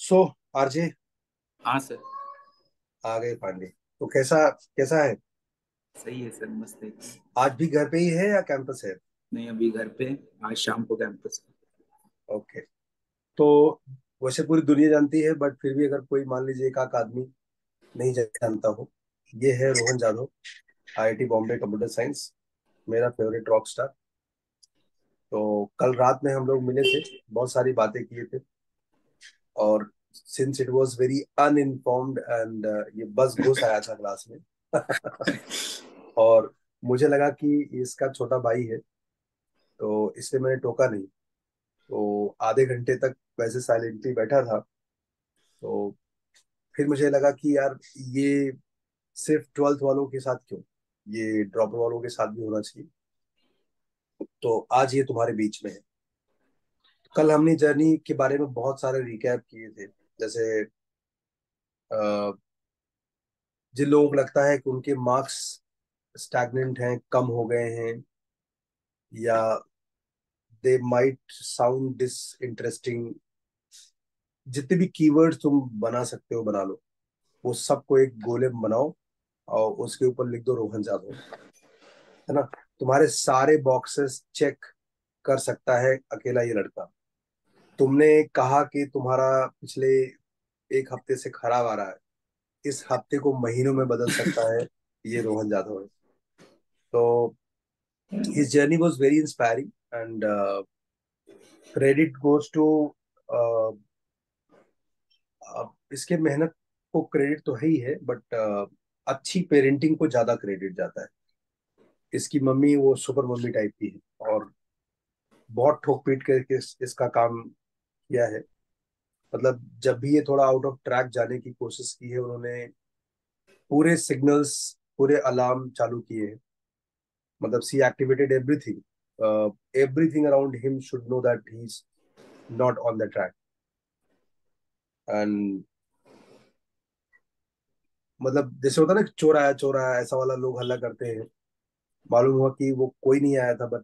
सो RJ हाँ sir. आ गए पांडे। तो कैसा कैसा है? सही है सर, मस्त है। आज भी घर पे ही है या कैंपस है? नहीं, अभी घर पे। आज शाम को कैंपस। ओके। तो वैसे पूरी दुनिया जानती है, बट फिर भी अगर कोई मान लीजिए एक आध आदमी नहीं जानता हो, ये है Rohan Jadhav, IIT Bombay computer science, मेरा फेवरेट रॉक स्टार। तो कल रात में हम लोग मिले थे, बहुत सारी बातें किए थे। और since it was very uninformed and ये बस घुस आया था क्लास में। और मुझे लगा कि इसका छोटा भाई है, तो इसलिए मैंने टोका नहीं। तो आधे घंटे तक वैसे साइलेंटली बैठा था। तो फिर मुझे लगा कि यार, ये सिर्फ ट्वेल्थ वालों के साथ क्यों, ये ड्रॉपर वालों के साथ भी होना चाहिए। तो आज ये तुम्हारे बीच में है। कल हमने जर्नी के बारे में बहुत सारे रिकैप किए थे। जैसे अ, जिन लोगों को लगता है कि उनके मार्क्स स्टैग्नेंट हैं, कम हो गए हैं, या they might sound this interesting, जितने भी कीवर्ड्स तुम बना सकते हो बना लो। वो सबको एक गोले में बनाओ और उसके ऊपर लिख दो रोहन जादव, है ना। तुम्हारे सारे बॉक्सेस चेक कर सकता है अकेला ये लड़का। तुमने कहा कि तुम्हारा पिछले एक हफ्ते से खराब आ रहा है, इस हफ्ते को महीनों में बदल सकता है, ये रोहन जादव है। तो his journey was very inspiring and credit goes to, इसके मेहनत को क्रेडिट तो है ही है, बट अच्छी पेरेंटिंग को ज्यादा क्रेडिट जाता है। इसकी मम्मी वो सुपर मम्मी टाइप की है, और बहुत ठोक पीट करके इसका काम किया है। मतलब जब भी ये थोड़ा आउट ऑफ ट्रैक जाने की कोशिश की है, उन्होंने पूरे सिग्नल्स, पूरे अलार्म चालू किए हैं। मतलब see activated everything, everything around him should know that he is not on the track. And मतलब जैसे होता है ना, चोर आया ऐसा वाला लोग हल्ला करते हैं। मालूम हुआ कि वो कोई नहीं आया था, बट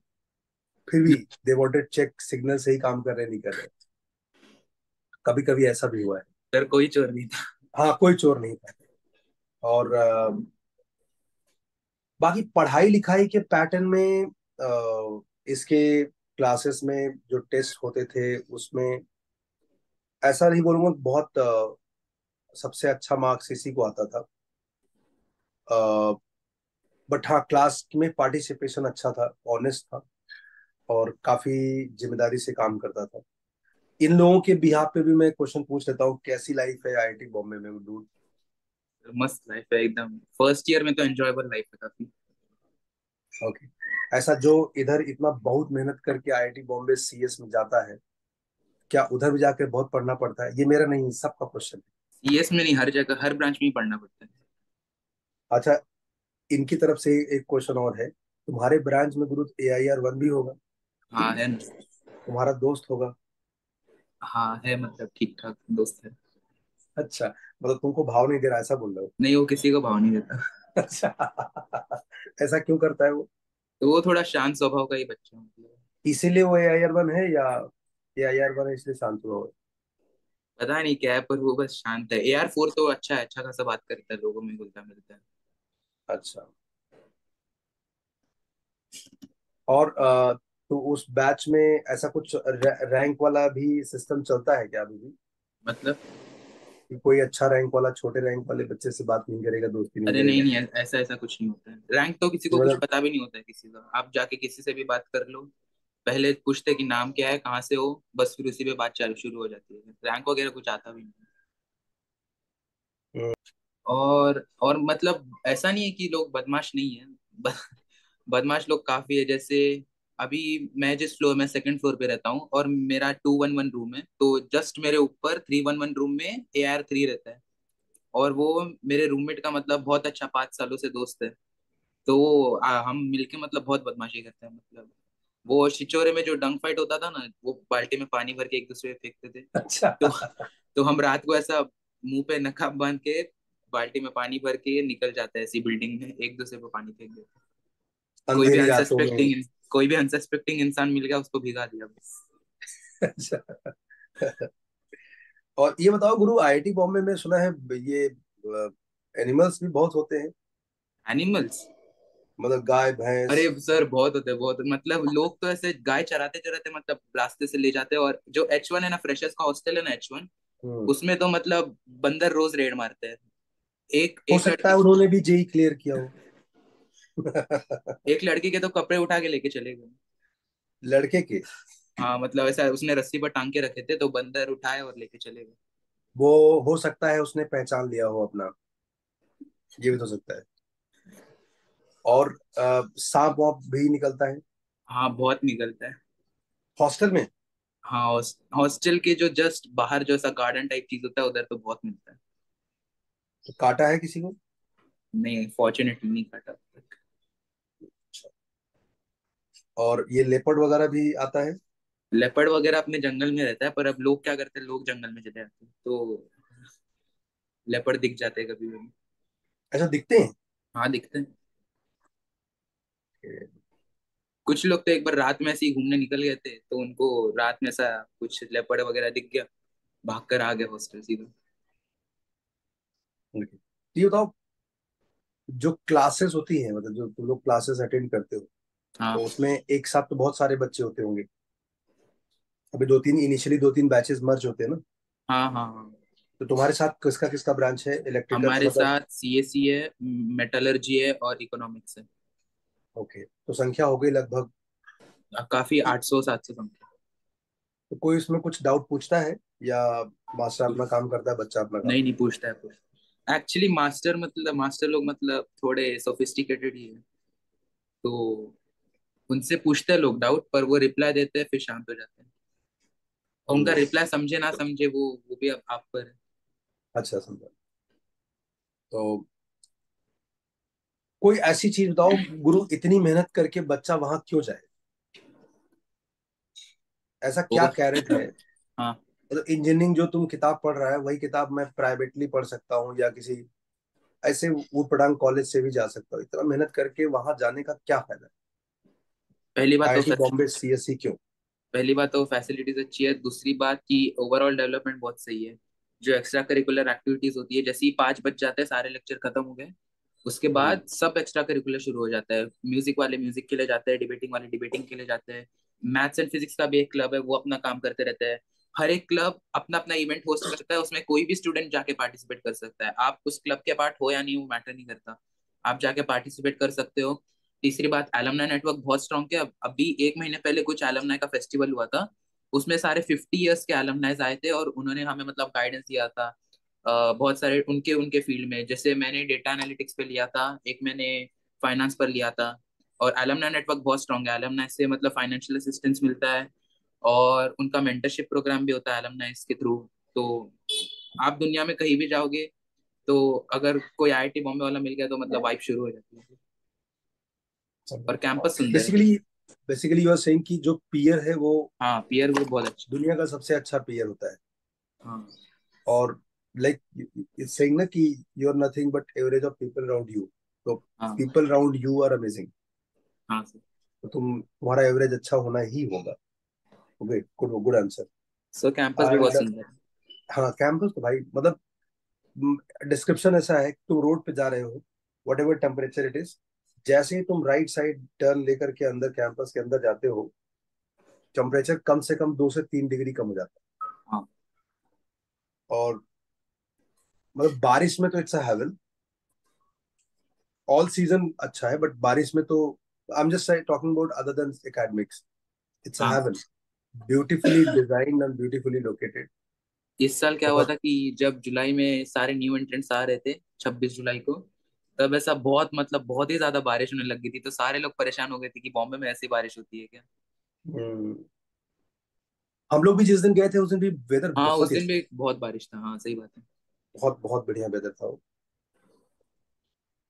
फिर भी दे वांटेड चेक सिग्नल सही काम कर रहे नहीं कर रहे। कभी कभी ऐसा भी हुआ है। सर कोई चोर नहीं था। हाँ, कोई चोर नहीं था। और बाकी पढ़ाई लिखाई के पैटर्न में, इसके क्लासेस में जो टेस्ट होते थे उसमें, ऐसा नहीं बोलूंगा बहुत सबसे अच्छा मार्क्स इसी को आता था। बट हाँ, क्लास में पार्टिसिपेशन अच्छा था, ऑनेस्ट था, और काफी जिम्मेदारी से काम करता था। इन लोगों के बिहाफ पे भी मैं क्वेश्चन पूछ लेता हूँ, कैसी लाइफ है आईआईटी बॉम्बे में डूड? मस्त लाइफ है एकदम। फर्स्ट ईयर में तो एंजॉयबल लाइफ है काफी। ओके। ऐसा जो इधर इतना बहुत मेहनत करके आईआईटी बॉम्बे सीएस में जाता है, क्या उधर भी जाकर बहुत पढ़ना पड़ता है? ये मेरा नहीं, सबका क्वेश्चन सीएस में नहीं, हर जगह हर ब्रांच में ही पढ़ना पड़ता है। है। अच्छा, इनकी तरफ से एक क्वेश्चन और है। तुम्हारे ब्रांच में गुरु AIR 1 भी होगा, हाँ है ना। तुम्हारा दोस्त होगा। हाँ है, मतलब ठीक ठाक दोस्त है। अच्छा, मतलब तुमको भाव नहीं दे रहा, ऐसा बोल रहे हो? नहीं, वो किसी को भाव नहीं देता। अच्छा। ऐसा क्यों करता है वो? तो वो थोड़ा शांत स्वभाव का ही बच्चा है, मतलब। इसीलिए वो AIR 1 है, या AIR 1 है इसलिए शांत हुआ हो? पता नहीं क्या है, पर वो बस शांत है। AR4 तो अच्छा है, अच्छा खासा बात करता है, लोगों में घुलता मिलता है। अच्छा। और तो उस बैच में ऐसा कुछ रैंक वाला भी सिस्टम चलता है क्या अभी भी? मतलब। कि कोई अच्छा रैंक वाला छोटे रैंक वाले बच्चे से बात नहीं करेगा, दोस्ती नहीं अरे नहीं करेगा? नहीं, ऐसा ऐसा कुछ नहीं होता है। रैंक तो किसी को कुछ मतलब पता भी नहीं होता है किसी का। आप जाके किसी से भी बात कर लो, पहले पूछते कि नाम क्या है, कहाँ से हो, बस फिर उसी पे बात चालू शुरू हो जाती है। रैंक वगैरह कुछ आता भी नहीं। हम्म, और मतलब ऐसा नहीं है कि लोग बदमाश नहीं है। ब- बदमाश लोग काफी है। जैसे अभी मैं जिस फ्लोर में सेकंड फ्लोर पे रहता हूँ, और मेरा 211 रूम है, तो जस्ट मेरे ऊपर 311 रूम में AR3 रहता है। और वो मेरे रूममेट का मतलब बहुत अच्छा 5 सालों से दोस्त है। तो हम मिलके मतलब बहुत बदमाशी करते हैं, मतलब। वो छिछोरे में जो डंक फाइट होता था ना, वो बाल्टी में पानी भर के एक दूसरे पे फेंकते थे। अच्छा। तो तो हम रात को ऐसा मुंह पे नकाब बांध के बाल्टी में पानी भर के निकल जाते हैं, ऐसी बिल्डिंग में एक दूसरे पे पानी फेंक देते हैं। कोई भी अंधेरी रातों में। अनसस्पेक्टिंग कोई भी अनसस्पेक्टिंग इंसान मिल गया, उसको भिगा दिया बस। अच्छा। और ये बताओ गुरु, आईआईटी बॉम्बे में सुना है ये एनिमल्स भी बहुत होते हैं, एनिमल्स? मतलब गाय अरे भैंस। सर बहुत होते हैं, बहुत, मतलब लोग तो ऐसे गाय चराते चराते मतलब रास्ते से ले जाते हैं। और जो H1 है ना, फ्रेशर्स का हॉस्टल है ना H1, हम्म। उसमें तो मतलब बंदर रोज रेड मारते हैं। एक हो एक सकता है लड़की उन्होंने भी जेई क्लियर किया हो। एक लड़की के तो कपड़े उठा के लेके चले गए। लड़के के? हाँ मतलब ऐसा उसने रस्सी पर टांग के रखे थे, तो बंदर उठाए और लेके चले गए। वो हो सकता है उसने पहचान लिया हो अपना, ये भी तो हो सकता है। और सांप वाप भी निकलता है हाँ बहुत निकलता है। हॉस्टल में? हाँ हॉस्टल के जो जस्ट बाहर जो ऐसा गार्डन टाइप चीज होता है, उधर तो बहुत मिलता है। तो काटा है किसी को? नहीं, फॉर्चुनेटली नहीं काटा अब तक। और ये लेपर्ड वगैरह भी आता है? लेपर्ड वगैरह अपने जंगल में रहता है, पर अब लोग क्या करते हैं, लोग जंगल में चले जाते हैं तो लेपर्ड दिख जाते हैं कभी कभी। ऐसा दिखते हैं? हाँ दिखते हैं। कुछ लोग तो एक बार रात में ऐसे ही घूमने निकल गए थे, तो उनको रात में ऐसा कुछ लेपर्ड वगैरह दिख गया, भाग कर आ गए हॉस्टल सीधा। ये बताओ, जो क्लासेस होती हैं, मतलब जो तुम लोग क्लासेस अटेंड करते हो, हाँ तो उसमें एक साथ तो बहुत सारे बच्चे होते होंगे। अभी दो तीन इनिशियली दो तीन बैचेस मर्ज होते हैं ना? हाँ हाँ हाँ। तो तुम्हारे साथ किसका किसका ब्रांच है, इलेक्ट्रिकल हमारे मतलब? साथ CSC है, मेटलर्जी है और इकोनॉमिक्स है। ओके, तो संख्या हो गई लगभग। काफी 800 700 समथिंग। तो कोई इसमें कुछ डाउट पूछता है, या मास्टर अपना काम करता है, बच्चा अपना काम? नहीं नहीं, पूछता है पूछता। एक्चुअली मास्टर मतलब मास्टर लोग मतलब थोड़े सोफिस्टिकेटेड ही है, तो उनसे पूछते हैं लोग डाउट, पर वो रिप्लाई देते हैं फिर शांत हो जाते हैं। और उनका हम्म। रिप्लाई समझे ना समझे, वो भी अब आप पर है। अच्छा, समझा। तो कोई ऐसी चीज बताओ गुरु, इतनी मेहनत करके बच्चा वहां क्यों जाए? ऐसा क्या और कैरेट है? हाँ, मतलब इंजीनियरिंग जो तुम किताब पढ़ रहा है, वही किताब मैं प्राइवेटली पढ़ सकता हूँ, या किसी ऐसे ऊट पटांग कॉलेज से भी जा सकता हूँ। इतना मेहनत करके वहां जाने का क्या फायदा? पहली बात तो आईआईटी बॉम्बे, सीएससी क्यों? पहली बात तो फैसिलिटीज अच्छी है। दूसरी बात की ओवरऑल डेवलपमेंट बहुत सही है। जो एक्स्ट्रा करिकुलर एक्टिविटीज होती है, जैसे ही 5 बज जाते हैं सारे लेक्चर खत्म हो गए, उसके हम्म। बाद सब एक्स्ट्रा करिकुलर शुरू हो जाता है। म्यूजिक वाले म्यूजिक के लिए जाते हैं, डिबेटिंग वाले डिबेटिंग के लिए जाते हैं। मैथ्स एंड फिजिक्स का भी एक क्लब है, वो अपना काम करते रहते हैं। हर एक क्लब अपना अपना इवेंट होस्ट करता है, उसमें कोई भी स्टूडेंट जाके पार्टिसिपेट कर सकता है। आप उस क्लब के पार्ट हो या नहीं, वो मैटर नहीं करता, आप जाके पार्टिसिपेट कर सकते हो। तीसरी बात, एलमनाई नेटवर्क बहुत स्ट्रांग है। अभी 1 महीने पहले कुछ एलमनाई का फेस्टिवल हुआ था, उसमें सारे 50 ईयर्स के एलमनाइज आए थे और उन्होंने हमें मतलब गाइडेंस दिया था। बहुत सारे उनके उनके फील्ड में, जैसे मैंने डेटा एनालिटिक्स पे लिया था, एक मैंने फाइनेंस पर लिया था। और एलमनाई नेटवर्क बहुत स्ट्रांग है, एलमनाई से मतलब फाइनेंशियल असिस्टेंस मिलता है, और उनका मेंटरशिप प्रोग्राम भी होता है एलमनाई के थ्रू। तो आप दुनिया में कहीं भी जाओगे, तो अगर कोई IIT बॉम्बे वाला मिल गया तो मतलब वाइब शुरू हो जाती है। और कैंपस सुंदर है। Basically basically you are saying कि जो पीयर है वो हाँ पीयर ग्रुप बहुत अच्छा है। दुनिया का सबसे अच्छा पीयर होता है। हाँ और लाइक इट्स सेइंग ना कि you are nothing but average of people around you. तो हाँ people around you are amazing. हाँ सर। तो तुम्हारा एवरेज अच्छा होना ही होगा। Okay, good good answer. So campus भी बहुत एंड सुंदर है। हाँ, कैंपस तो भाई मतलब डिस्क्रिप्शन ऐसा है कि तुम रोड पे जा रहे हो, what ever temperature it is, जैसे ही तुम राइट साइड टर्न लेकर के अंदर कैंपस के अंदर जाते हो, टेम्परेचर कम से कम 2 से 3 डिग्री कम हो जाता हाँ है। और मतलब बारिश में तो it's a heaven. All season अच्छा है, बट बारिश में तो I am just talking about other than academics, it's a हाँ। Heaven. Beautifully designed and beautifully located. इस साल क्या हुआ बहुत। था कि जब जुलाई में सारे न्यू एंट्रेंट्स आ रहे थे, 26 जुलाई को, तब ऐसा बहुत मतलब बहुत ही ज्यादा बारिश होने लग गई थी, तो सारे लोग परेशान हो गए थे कि बॉम्बे में ऐसी बारिश होती है क्या। हम्म, हम लोग भी जिस दिन गए थे उस दिन भी वेदर हाँ उस बहुत ही दिन अच्छा, भी बहुत बारिश था, हाँ सही बात है। बहुत बहुत बढ़िया वेदर था वो।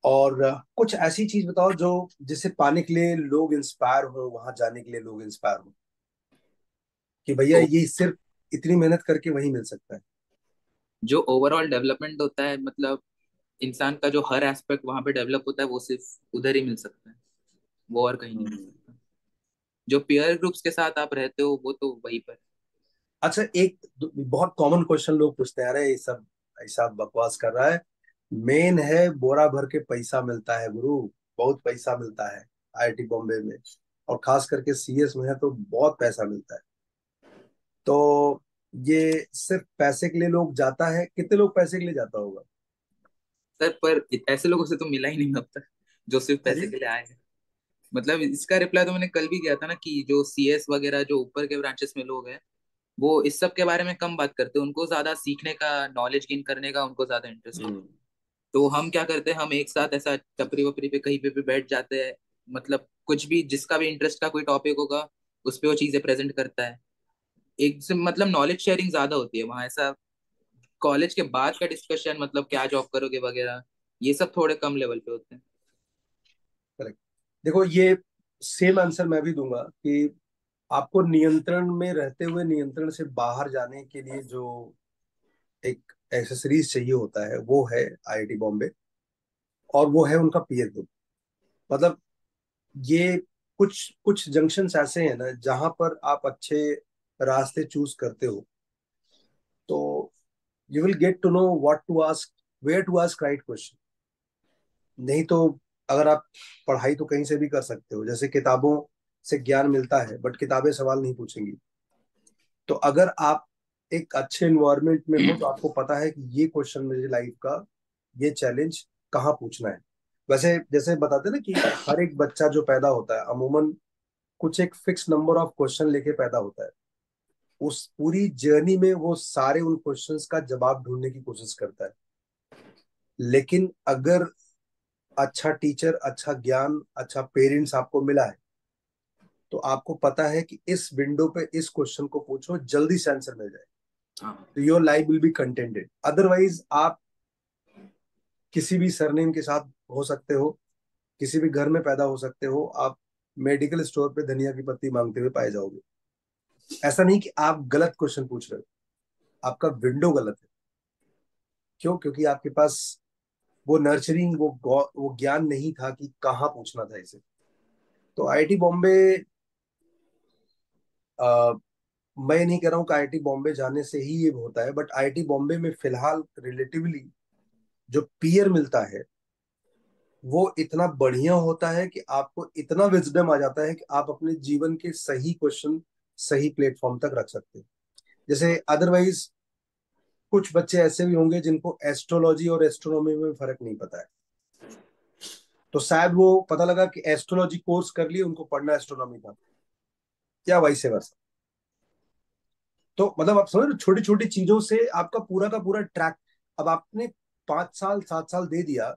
और कुछ ऐसी चीज बताओ जो जिसे पाने के लिए लोग इंस्पायर हो, वहां जाने के लिए लोग इंस्पायर हो, कि भैया तो ये सिर्फ इतनी मेहनत करके वहीं मिल सकता है। जो ओवरऑल डेवलपमेंट होता है, मतलब इंसान का जो हर एस्पेक्ट वहां पे डेवलप होता है, वो सिर्फ उधर ही मिल सकता है, वो और कहीं नहीं मिल हम्म। सकता। जो पीयर ग्रुप्स के साथ आप रहते हो, वो तो वहीं पर। अच्छा, एक बहुत कॉमन क्वेश्चन लोग पूछते हैं, अरे ये सब ऐसा बकवास कर रहा है। मेन है बोरा भर के पैसा मिलता है गुरु, बहुत पैसा मिलता है आईआईटी बॉम्बे में, और खास करके सीएस में है तो बहुत पैसा मिलता है। तो ये सिर्फ पैसे के लिए लोग जाता है? कितने लोग पैसे के लिए जाता होगा? सर पर ऐसे लोगों से तो मिला ही नहीं अब तक जो सिर्फ हाँ पैसे जी। के लिए आए हैं। मतलब इसका रिप्लाई तो मैंने कल भी किया था ना, कि जो सीएस वगैरह जो ऊपर के ब्रांचेस में लोग हैं, वो इस सब के बारे में कम बात करते हैं। उनको ज्यादा सीखने का, नॉलेज गेन करने का उनको ज्यादा इंटरेस्ट होता हम्म। है। तो हम क्या करते हैं, हम एक साथ ऐसा टपरी वपरी पे कहीं पे भी बैठ जाते हैं। मतलब कुछ भी, जिसका भी इंटरेस्ट का कोई टॉपिक होगा, उस पे वो चीजें प्रेजेंट करता है। एक से मतलब नॉलेज शेयरिंग ज्यादा होती है वहाँ। ऐसा कॉलेज के बाद का डिस्कशन, मतलब क्या जॉब करोगे वगैरह, ये सब थोड़े कम लेवल पे होते हैं। करेक्ट। देखो, ये सेम आंसर मैं भी दूंगा कि आपको नियंत्रण में रहते हुए नियंत्रण से बाहर जाने के लिए जो एक एक्सेसरीज चाहिए होता है वो है आईआईटी बॉम्बे, और वो है उनका पीयर ग्रुप। मतलब ये कुछ कुछ जंक्शंस ऐसे हैं ना जहां पर आप अच्छे रास्ते चूज करते हो, तो you will get to know what to ask, where to ask right question. नहीं तो अगर आप पढ़ाई तो कहीं से भी कर सकते हो, जैसे किताबों से ज्ञान मिलता है बट किताबें सवाल नहीं पूछेंगी। तो अगर आप एक अच्छे एनवायरनमेंट में हो तो आपको पता है कि ये क्वेश्चन मेरी लाइफ का, ये चैलेंज कहाँ पूछना है। वैसे जैसे बताते हैं ना कि हर एक बच्चा जो पैदा होता है अमूमन कुछ एक फिक्स नंबर ऑफ क्वेश्चन लेके पैदा होता है। उस पूरी जर्नी में वो सारे उन क्वेश्चंस का जवाब ढूंढने की कोशिश करता है। लेकिन अगर अच्छा टीचर, अच्छा ज्ञान, अच्छा पेरेंट्स आपको मिला है, तो आपको पता है कि इस विंडो पे इस क्वेश्चन को पूछो, जल्दी से आंसर मिल जाए, हाँ। तो your life will be contented. Otherwise आप किसी भी सरनेम के साथ हो सकते हो, किसी भी घर में पैदा हो सकते हो, आप मेडिकल स्टोर पे धनिया की पत्ती मांगते हुए पाए जाओगे। ऐसा नहीं कि आप गलत क्वेश्चन पूछ रहे हो, आपका विंडो गलत है। क्यों? क्योंकि आपके पास वो नर्चरिंग, वो ज्ञान नहीं था कि कहाँ पूछना था इसे। तो आईआईटी बॉम्बे, आ, मैं नहीं कह रहा हूँ कि आईआईटी बॉम्बे जाने से ही ये होता है, बट आईआईटी बॉम्बे में फिलहाल रिलेटिवली जो पीयर मिलता है वो इतना बढ़िया होता है कि आपको इतना विजडम आ जाता है कि आप अपने जीवन के सही क्वेश्चन सही प्लेटफॉर्म तक रख सकते हैं। जैसे अदरवाइज कुछ बच्चे ऐसे भी होंगे जिनको एस्ट्रोलॉजी और एस्ट्रोनॉमी में फर्क नहीं पता है, तो शायद वो पता लगा कि एस्ट्रोलॉजी कोर्स कर लिए, उनको पढ़ना एस्ट्रोनॉमी था, या वैसे वैसा। तो मतलब आप समझ रहे हो, छोटी छोटी चीजों से आपका पूरा का पूरा ट्रैक। अब आपने 5 साल 7 साल दे दिया,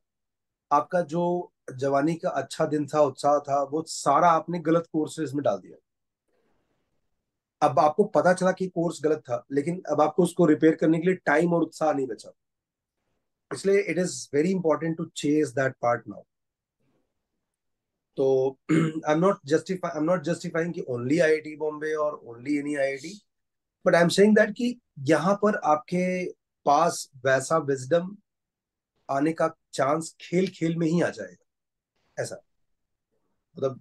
आपका जो जवानी का अच्छा दिन था, उत्साह था, वो सारा आपने गलत कोर्सेज में डाल दिया। अब आपको पता चला कि कोर्स गलत था, लेकिन अब आपको उसको रिपेयर करने के लिए टाइम और उत्साह नहीं बचा। इसलिए it is very important to chase that part now. तो आई एम नॉट जस्टिफाइंग कि ओनली आईआईटी बॉम्बे और only any IIT, but I am saying that कि यहाँ पर आपके पास वैसा विजडम आने का चांस खेल खेल में ही आ जाएगा। ऐसा मतलब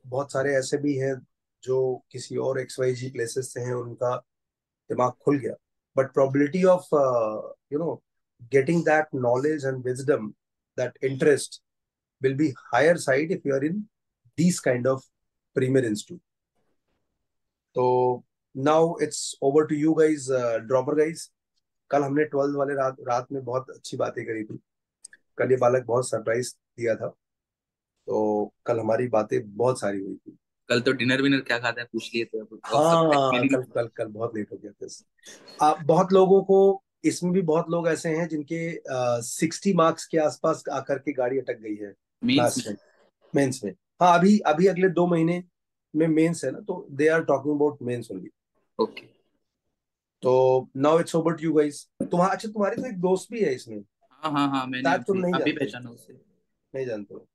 बहुत सारे ऐसे भी हैं जो किसी और एक्स वाई जी प्लेसेस से हैं, उनका दिमाग खुल गया, but probability of you know getting that knowledge and wisdom, that interest will be higher side if you are in these kind of premier institute. तो now it's over to you guys, dropper guys. कल हमने 12th वाले रात रात में बहुत अच्छी बातें करी थी। कल ये बालक बहुत सरप्राइज दिया था, तो कल हमारी बातें बहुत सारी हुई थी। कल तो डिनर विनर क्या खाता है पूछ लिए थे, अब सरप्राइज हाँ, मिली। कल कल कल बहुत लेट हो गया था। आप बहुत लोगों को, इसमें भी बहुत लोग ऐसे हैं जिनके 60 मार्क्स के आसपास आकर के गाड़ी अटक गई है मीन्स। क्लास में, मेंस में। हाँ, अभी अभी अगले 2 महीने में मेंस है ना, तो they are talking about mains only. Okay. तो now it's over to you guys. अच्छा, तुम्हारी तो एक दोस्त भी है इसमें, हाँ हाँ हाँ, मैंने शायद तुम अभी नहीं अभी जानते हो। पहचाना उसे। नहीं जानते हो?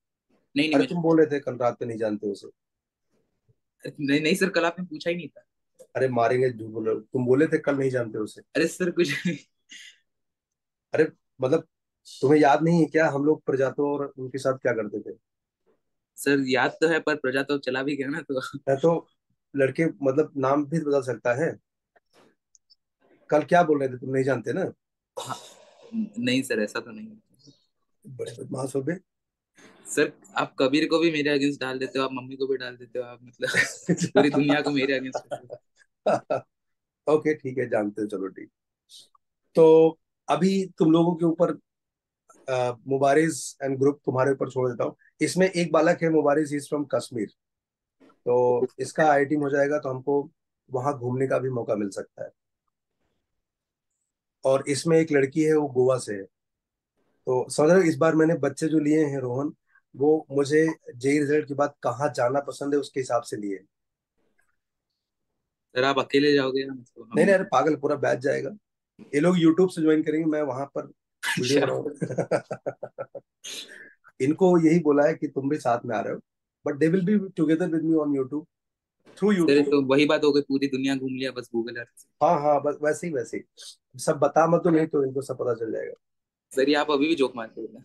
नहीं नहीं, अरे मैं तुम जानता बोले थे कल रात पे नहीं जानते हो उसे। हूँ। नहीं नहीं सर, कल आपने पूछा ही नहीं था। अरे मारेंगे, झूठ बोल रहे हो। तुम बोले थे कल नहीं जानते हो उसे। अरे सर कुछ अरे मतलब तुम्हें याद नहीं है क्या हम लोग प्रजातों और उनके साथ क्या करते थे? सर याद तो है, पर प्रजा तो चला भी गया ना तो। है तो लड़के मतलब नाम भी बदल सकता है। कल क्या बोल रहे थे, तुम नहीं जानते ना? हाँ, नहीं सर, ऐसा तो नहीं है। बड़े बदमाश हो गए। सर, आप कबीर को भी मेरे अगेंस्ट डाल देते हो, आप मम्मी को भी डाल देते हो, आप मतलब पूरी दुनिया को मेरे अगेंस्ट कर देते ओके ठीक है, जानते हो, चलो ठीक। तो अभी तुम लोगों के ऊपर मुबारिज एंड ग्रुप तुम्हारे ऊपर छोड़ देता हूँ। इसमें एक बालक है, मुबारिज, इज फ्रॉम कश्मीर। तो इसका आई टीम हो जाएगा तो हमको वहां घूमने का भी मौका मिल सकता है। और इसमें एक लड़की है, वो गोवा से है। तो समझ रहे हो, इस बार मैंने बच्चे जो लिए हैं रोहन, वो मुझे जेई रिजल्ट के बाद कहाँ जाना पसंद है उसके हिसाब से लिए। सर, आप अकेले जाओगे या मतलब नहीं हम? नहीं, अरे पागल, पूरा बैच जाएगा। ये लोग यूट्यूब से ज्वाइन करेंगे, मैं वहां पर वीडियो अच्छा। बनाऊंगा। इनको यही बोला है कि तुम भी साथ में आ रहे हो, but they will be together with me on YouTube, through sir, ये यूट्यूब। तो वही बात हो गई, पूरी दुनिया घूम लिया बस गूगल अर्थ से। हाँ हाँ, बस वैसे ही वैसे ही सब बता मत दो, नहीं तो इनको सब पता चल जाएगा। सर, ये आप अभी भी जोक मारते हो क्या?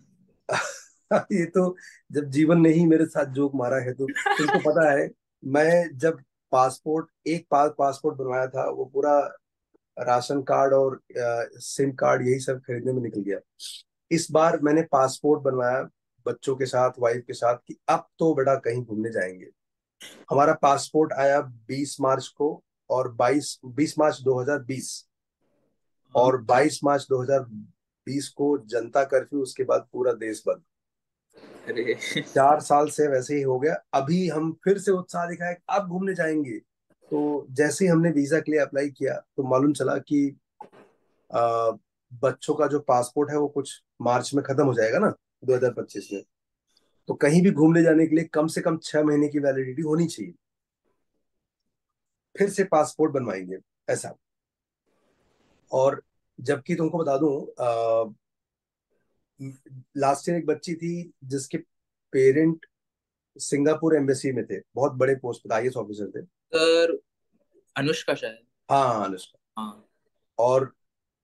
ये तो, जब जीवन ने ही मेरे साथ जोक मारा है तो तुमको पता है, मैं जब पासपोर्ट बनवाया था, वो पूरा राशन कार्ड और सिम कार्ड यही सब खरीदने में निकल गया। इस बार मैंने पासपोर्ट बनवाया बच्चों के साथ, वाइफ के साथ, कि अब तो बेटा कहीं घूमने जाएंगे। हमारा पासपोर्ट आया 20 मार्च को, और 20 मार्च 2020, हाँ। और 22 मार्च 2020 को जनता कर्फ्यू, उसके बाद पूरा देश बंद। अरे 4 साल से वैसे ही हो गया। अभी हम फिर से उत्साह दिखाए, अब घूमने जाएंगे। तो जैसे ही हमने वीजा के लिए अप्लाई किया, तो मालूम चला कि आ, बच्चों का जो पासपोर्ट है वो कुछ मार्च में खत्म हो जाएगा ना, 2025 में। तो कहीं भी घूमने जाने के लिए कम से कम 6 महीने की वैलिडिटी होनी चाहिए। फिर से पासपोर्ट बनवाएंगे, ऐसा। और जबकि तुमको बता दूं, लास्ट ईयर एक बच्ची थी जिसके पेरेंट सिंगापुर एम्बेसी में थे, बहुत बड़े पोस्ट पर आईएएस ऑफिसर थे। सर, अनुष्का शायद। हाँ, अनुष्का। हाँ। और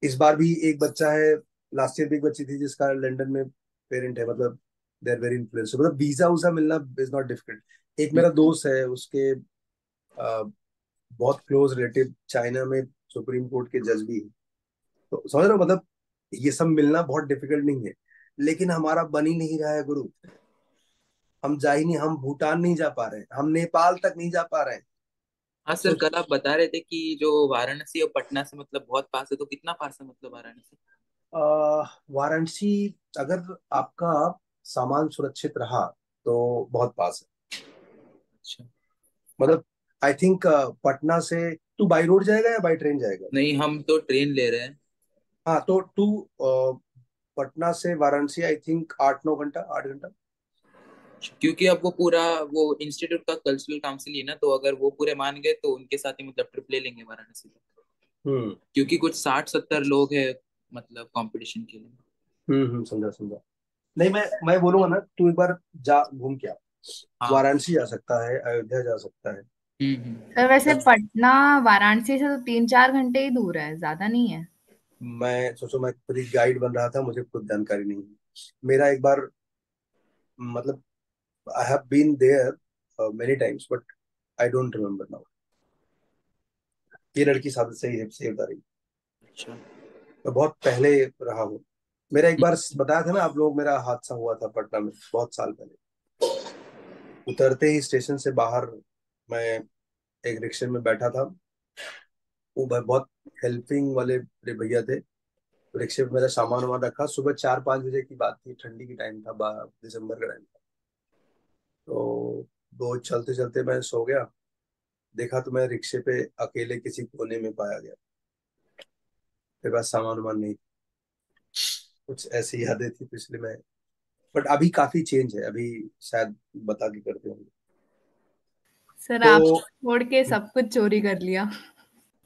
इस बार भी एक बच्चा है, लास्ट ईयर भी एक बच्ची थी जिसका लंदन में पेरेंट है, मतलब दे आर वेरी इन्फ्लुएंस, मतलब वीजा उसा मिलना इज नॉट डिफिकल्ट। एक हम्म। मेरा दोस्त है, उसके अ, बहुत क्लोज रिलेटिव चाइना में सुप्रीम कोर्ट के जज भी हैं। तो समझ रहे हो, मतलब ये सब मिलना बहुत डिफिकल्ट नहीं है। लेकिन हमारा बन ही नहीं रहा है गुरु। हम जा ही नहीं, हम भूटान नहीं जा पा रहे हैं, हम नेपाल तक नहीं जा पा रहे हैं। हाँ सर, सोच, कल आप बता रहे थे कि जो वाराणसी और पटना से मतलब बहुत पास है, तो कितना पास है मतलब वाराणसी? वाराणसी, अगर आपका सामान सुरक्षित रहा तो बहुत पास है। अच्छा। मतलब आई थिंक पटना से तू बाई रोड जाएगा या बाई ट्रेन जाएगा? नहीं, हम तो ट्रेन ले रहे हैं। हाँ, तो तू पटना से वाराणसी आई थिंक 8-9 घंटा, 8 घंटा। क्योंकि अब वो पूरा वो इंस्टीट्यूट का कल्चरल काउंसिल ही ना, तो अगर वो पूरे मान गए तो उनके साथ ही मतलब ट्रिप ले लेंगे वाराणसी तक। हम्म क्योंकि कुछ 60-70 लोग हैं मतलब कंपटीशन के लिए। समझा समझा। नहीं, मैं बोलूंगा ना, तू एक बार जा घूम के आ। हाँ। वाराणसी जा सकता है, अयोध्या जा सकता है। हम्म। सर वैसे पटना वाराणसी से तो 3-4 घंटे ही दूर है, ज्यादा नहीं है। मैं सोचो, मैं खुद ही गाइड बन रहा था, मुझे खुद जानकारी नहीं है। मेरा एक बार, मतलब I have been there many times, but I don't remember now. ये लड़की साथ सही है, सही बता रही। अच्छा। मैं बहुत पहले रहा हूँ। मेरा एक बार बताया था ना आप लोग, मेरा हादसा हुआ था पटना में बहुत साल पहले। उतरते ही स्टेशन से बाहर, मैं एक रिक्शे में बैठा था। वो बहुत हेल्पिंग वाले मेरे भैया थे। रिक्शे पे मेरा सामान वामान रखा, सुबह 4-5 बजे की बात थी, ठंडी की टाइम था, दिसंबर का टाइम था। तो वो चलते चलते मैं सो गया। देखा तो मैं रिक्शे पे अकेले किसी कोने में पाया गया। मेरे पास सामान वामान नहीं। कुछ ऐसी यादें थी पिछले में। बट अभी काफी चेंज है अभी, शायद बता के करते होंगे। सर तो आप छोड़ के सब कुछ चोरी कर लिया।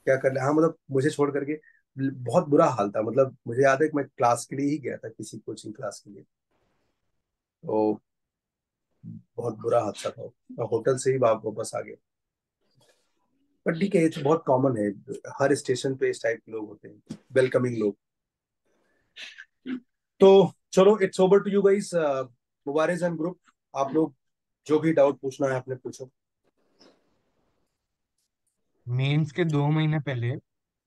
क्या कर ले, हाँ, मतलब मुझे छोड़ करके बहुत बुरा हाल था। मतलब मुझे याद है कि मैं क्लास के लिए ही गया था, किसी कोचिंग क्लास के लिए। तो बहुत बुरा हादसा था। मैं होटल से ही वापस आ गया। पर ठीक है, ये तो बहुत कॉमन है। हर स्टेशन पे इस टाइप के लोग होते हैं, वेलकमिंग लोग। तो चलो, it's over to you guys, Mubariz and group. आप लोग जो भी डाउट पूछना है अपने पूछो। मेंस के 2 महीने पहले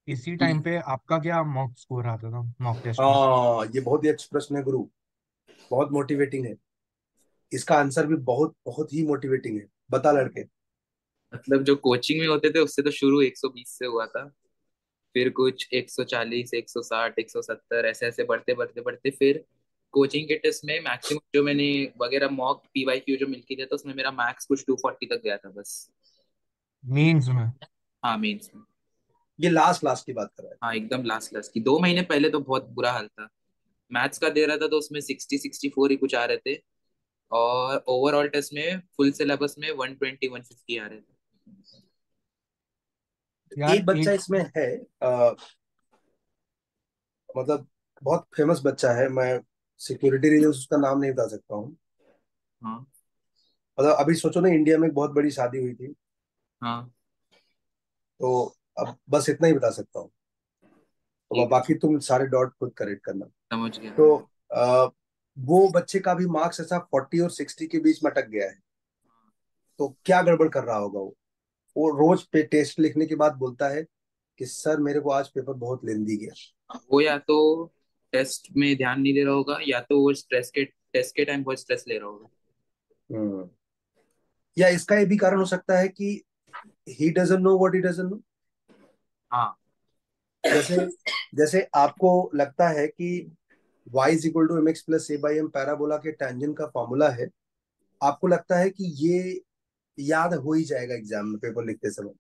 इसी टाइम पे आपका क्या मॉक स्कोर आता था मॉक टेस्ट में? हाँ, ये बहुत ही अच्छा प्रश्न है गुरु, बहुत मोटिवेटिंग है। इसका आंसर भी बहुत बहुत ही मोटिवेटिंग है। बता लड़के। मतलब जो कोचिंग में होते थे उससे तो शुरू 120 से हुआ था, फिर कुछ 140, 160, 170, ऐसे ऐसे बढ़ते बढ़ते बढ़ते फिर कोचिंग के टेस्ट में मैक्सिमम जो मैंने वगैरह मॉक PYQ जो मिलके दिया था उसमें मेरा मैक्स कुछ 240 तक गया था बस। मीन्स में? हाँ, मेंस में। ये लास्ट लास्ट की बात कर रहा है। हाँ, एकदम लास्ट लास्ट की 2 महीने पहले तो बहुत बुरा हाल था। मैथ्स का दे रहा था तो उसमें 60, 64 ही कुछ आ रहे थे, और ओवरऑल टेस्ट में फुल सिलेबस में 120, 150 आ रहे थे। यार एक बच्चा एक, इसमें है, मतलब बहुत फेमस बच्चा है। मैं सिक्योरिटी रीजन उसका नाम नहीं बता सकता हूँ। हाँ। मतलब अभी सोचो ना, इंडिया में एक बहुत बड़ी शादी हुई थी, हाँ, तो अब बस इतना ही बता सकता हूँ। तो ठीक है, बाकी तुम सारे डॉट खुद करेक्ट करना। समझ गया। तो वो बच्चे का भी मार्क्स ऐसा 40 और 60 के बीच में अटक गया है। तो क्या गड़बड़ कर रहा होगा वो रोज पे टेस्ट लिखने के बाद बोलता है कि सर मेरे को आज पेपर बहुत लेंदी गया। वो या तो टेस्ट में ध्यान नहीं दे रहा होगा, या तो वो स्ट्रेस के टेस्ट के टाइम बहुत स्ट्रेस ले रहा होगा। हम्म। या इसका ये भी कारण हो सकता है कि he doesn't know what he doesn't know. हाँ। जैसे जैसे आपको लगता है कि y is equal to mx plus a by m parabola के टेंजेंट का फॉर्मूला है। आपको लगता है कि ये याद हो ही जाएगा एग्जाम में पेपर लिखते समय।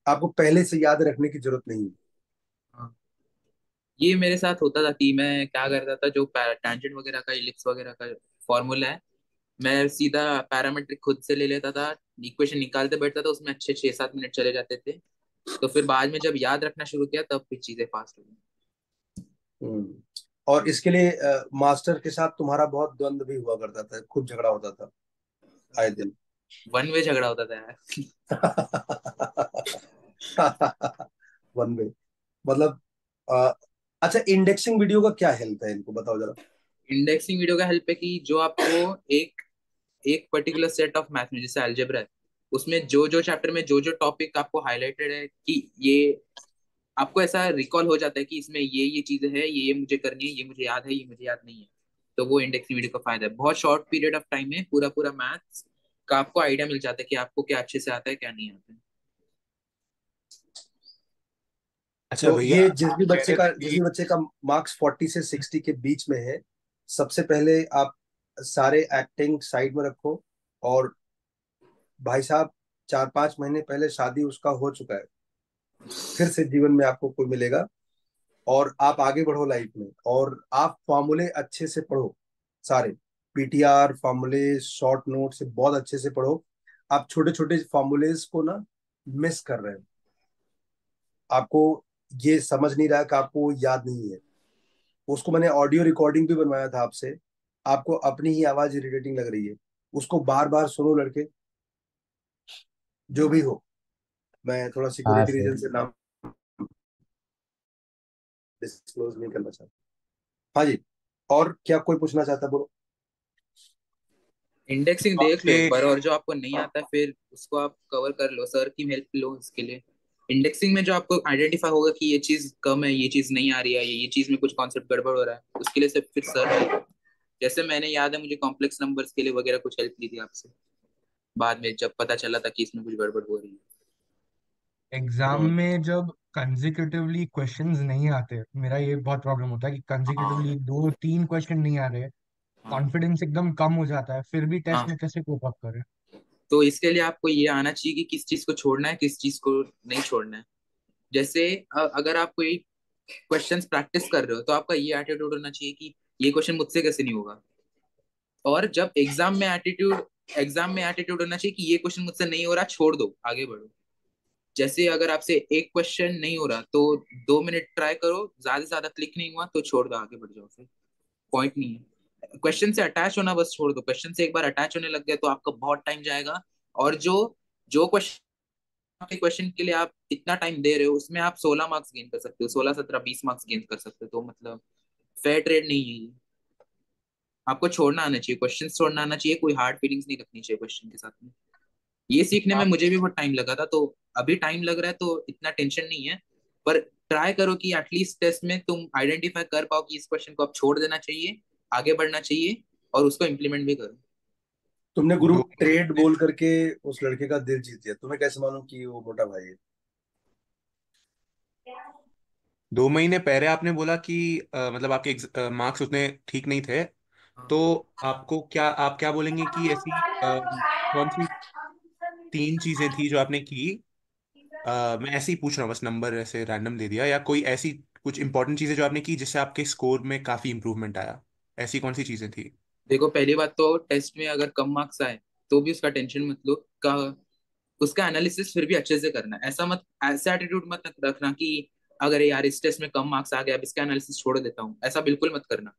आपको पहले से याद रखने की जरूरत नहीं है। हाँ, ये मेरे साथ होता था कि मैं क्या करता था, जो टैंजेंट वगैरह का, इलिप्स वगैरह का फॉर्मूला है, मैं सीधा पैरामीट्रिक खुद से ले लेता था, इक्वेशन निकालते बैठता था, उसमें अच्छे 6-7 मिनट चले जाते थे। तो फिर बाद में जब याद रखना शुरू किया तब फिर चीजें फास्ट हो गई। हम्म। और इसके लिए मास्टर के साथ तुम्हारा बहुत द्वंद्व भी हुआ करता था, खूब झगड़ा होता था आए दिन। वन वे झगड़ा होता था यार। One way. मतलब अ, अच्छा, इंडेक्सिंग वीडियो का क्या हेल्प है, इनको बताओ जरा। इंडेक्सिंग वीडियो का हेल्प है कि जो आपको एक एक पर्टिकुलर सेट ऑफ मैथ में, जैसे अलजेब्रा है, उसमें जो जो चैप्टर में जो जो टॉपिक आपको हाईलाइटेड है कि ये आपको ऐसा रिकॉल हो जाता है कि इसमें ये चीजें है, ये मुझे करनी है, ये मुझे याद है, ये मुझे याद नहीं है। तो वो इंडेक्सिंग वीडियो का फायदा है, बहुत शॉर्ट पीरियड ऑफ टाइम में पूरा पूरा मैथ्स का आपको आइडिया मिल जाता है कि आपको क्या अच्छे से आता है क्या नहीं आता है। अच्छा तो भैया, ये आप कह रहे थे जिस कि भी बच्चे का मार्क्स 40 से 60 के बीच में है, सबसे पहले आप सारे एक्टिंग साइड में रखो। और भाई साहब, 4-5 महीने पहले शादी उसका हो चुका है, फिर से जीवन में आपको कोई मिलेगा। और आप आगे बढ़ो लाइफ में, और आप फॉर्मूले अच्छे से पढ़ो सारे। पीटीआर फॉर्मूले, शॉर्ट नोट से बहुत अच्छे से पढ़ो। आप छोटे छोटे फॉर्मूलेज को ना मिस कर रहे हो। आपको ये समझ नहीं रहा कि आपको याद नहीं है। उसको मैंने ऑडियो रिकॉर्डिंग भी बनवाया था आपसे। आपको अपनी ही आवाज इरिटेटिंग लग रही है, उसको बार बार सुनो लड़के। जो भी हो, मैं थोड़ा हाँ सिक्योरिटी सर। रीजन से नाम डिस्क्लोज नहीं करना चाहता। हाँ जी। और क्या कोई पूछना चाहता है, बोलो। इंडेक्सिंग देख लो आपके एक बार, और जो आपको नहीं आता है फिर उसको आप कवर कर लो, सर की हेल्प लो इसके लिए। इंडेक्सिंग में जो आपको आइडेंटिफाई होगा कि ये चीज कम है, ये चीज नहीं आ रही है, ये चीज में कुछ कॉन्सेप्ट गड़बड़ हो रहा है, उसके लिए सिर्फ फिर सर, जैसे मैंने याद है मुझे कॉम्प्लेक्स नंबर्स के लिए वगैरह कुछ हेल्प ली थी आपसे, बाद में जब पता चला था कि इसमें कुछ गड़बड़ हो रही है। एग्जाम तो में जब कंजिक्यूटिवली क्वेश्चंस नहीं आते, मेरा ये बहुत प्रॉब्लम होता है कि हाँ। कंजिक्यूटिवली 2-3 क्वेश्चन नहीं आ रहे, हाँ। कॉन्फिडेंस एकदम कम हो जाता है, फिर भी टेस्ट हाँ, में कैसे कोप अप करें? तो इसके लिए आपको ये आना चाहिए कि किस चीज को छोड़ना है, किस चीज को नहीं छोड़ना है। जैसे अगर आप कोई क्वेश्चंस प्रैक्टिस कर रहे हो तो आपका ये एटीट्यूड होना चाहिए कि ये क्वेश्चन मुझसे कैसे नहीं होगा। और जब एग्जाम में एटीट्यूड होना चाहिए कि ये क्वेश्चन मुझसे नहीं हो रहा, छोड़ दो, आगे बढ़ो। जैसे अगर आपसे एक क्वेश्चन नहीं हो रहा तो 2 मिनट ट्राई करो, ज्यादा से ज्यादा क्लिक नहीं हुआ तो छोड़ दो, आगे बढ़ जाओ, फिर पॉइंट नहीं है। क्वेश्चन से अटैच होना बस छोड़ दो, क्वेश्चन से एक बार अटैच होने लग गया तो आपका बहुत टाइम जाएगा। और जो जो क्वेश्चन के क्वेश्चन के लिए आप इतना टाइम दे रहे हो उसमें आप 16 मार्क्स गेन कर सकते हो, 16, 17, 20 मार्क्स गेन कर सकते हो। तो मतलब फेयर ट्रेड नहीं है ये। आपको छोड़ना आना चाहिए, क्वेश्चन छोड़ना आना चाहिए, कोई हार्ड फीलिंग्स नहीं रखनी चाहिए क्वेश्चन के साथ में। ये सीखने में आप मुझे भी बहुत टाइम लगा था, तो अभी टाइम लग रहा है तो इतना टेंशन नहीं है। पर ट्राई करो कि एटलीस्ट टेस्ट में तुम आइडेंटिफाई कर पाओ कि इस क्वेश्चन को अब छोड़ देना चाहिए, आगे बढ़ना चाहिए, और उसको इम्प्लीमेंट भी करो। तुमने गुरु दो ट्रेड बोल करके उस लड़के का दिल जीत लिया, तुम्हें कैसे मालूम कि वो मोटा भाई है? 2 महीने पहले आपने बोला कि मतलब आपके मार्क्स उतने ठीक नहीं थे, हाँ। तो आपको क्या, आप क्या बोलेंगे कि ऐसी कौन सी 3 चीजें थी जो आपने की? मैं ऐसे ही पूछ रहा हूँ, बस नंबर ऐसे रैंडम दे दिया, या कोई ऐसी कुछ इंपॉर्टेंट चीजें जो आपने की जिससे आपके स्कोर में काफी इंप्रूवमेंट आया, ऐसी कौन सी चीजें थी? देखो, पहली बात तो टेस्ट में अगर कम मार्क्स आए तो भी उसका टेंशन मत लो, का उसका एनालिसिस फिर भी अच्छे से करना। ऐसा मत, ऐसा एटीट्यूड मत रखना कि अगर यार इस टेस्ट में कम मार्क्स आ गया अब इसका एनालिसिस छोड़ देता हूँ, ऐसा बिल्कुल मत करना।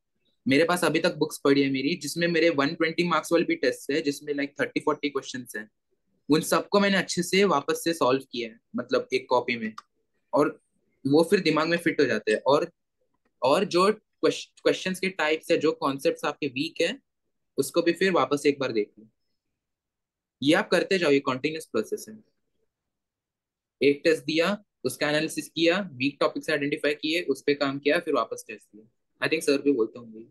मेरे पास अभी तक बुक्स पड़ी है मेरी जिसमें मेरे 120 मार्क्स वाले भी टेस्ट है, जिसमें लाइक 30-40 क्वेश्चन है। उन सबको मैंने अच्छे से वापस से सॉल्व किया है, मतलब एक कॉपी में। और वो फिर दिमाग में फिट हो जाते हैं। और जो क्वेश्चंस के टाइप्स है, जो कॉन्सेप्ट्स आपके वीक है, उसको भी फिर वापस एक बार देख लो। ये आप करते जाओ, ये कॉन्टिन्यूस प्रोसेस है। एक टेस्ट दिया, उसका एनालिसिस किया, वीक टॉपिक्स आइडेंटिफाई किए, उस पर काम किया, फिर वापस टेस्ट दिया। आई थिंक सर भी बोलते होंगे।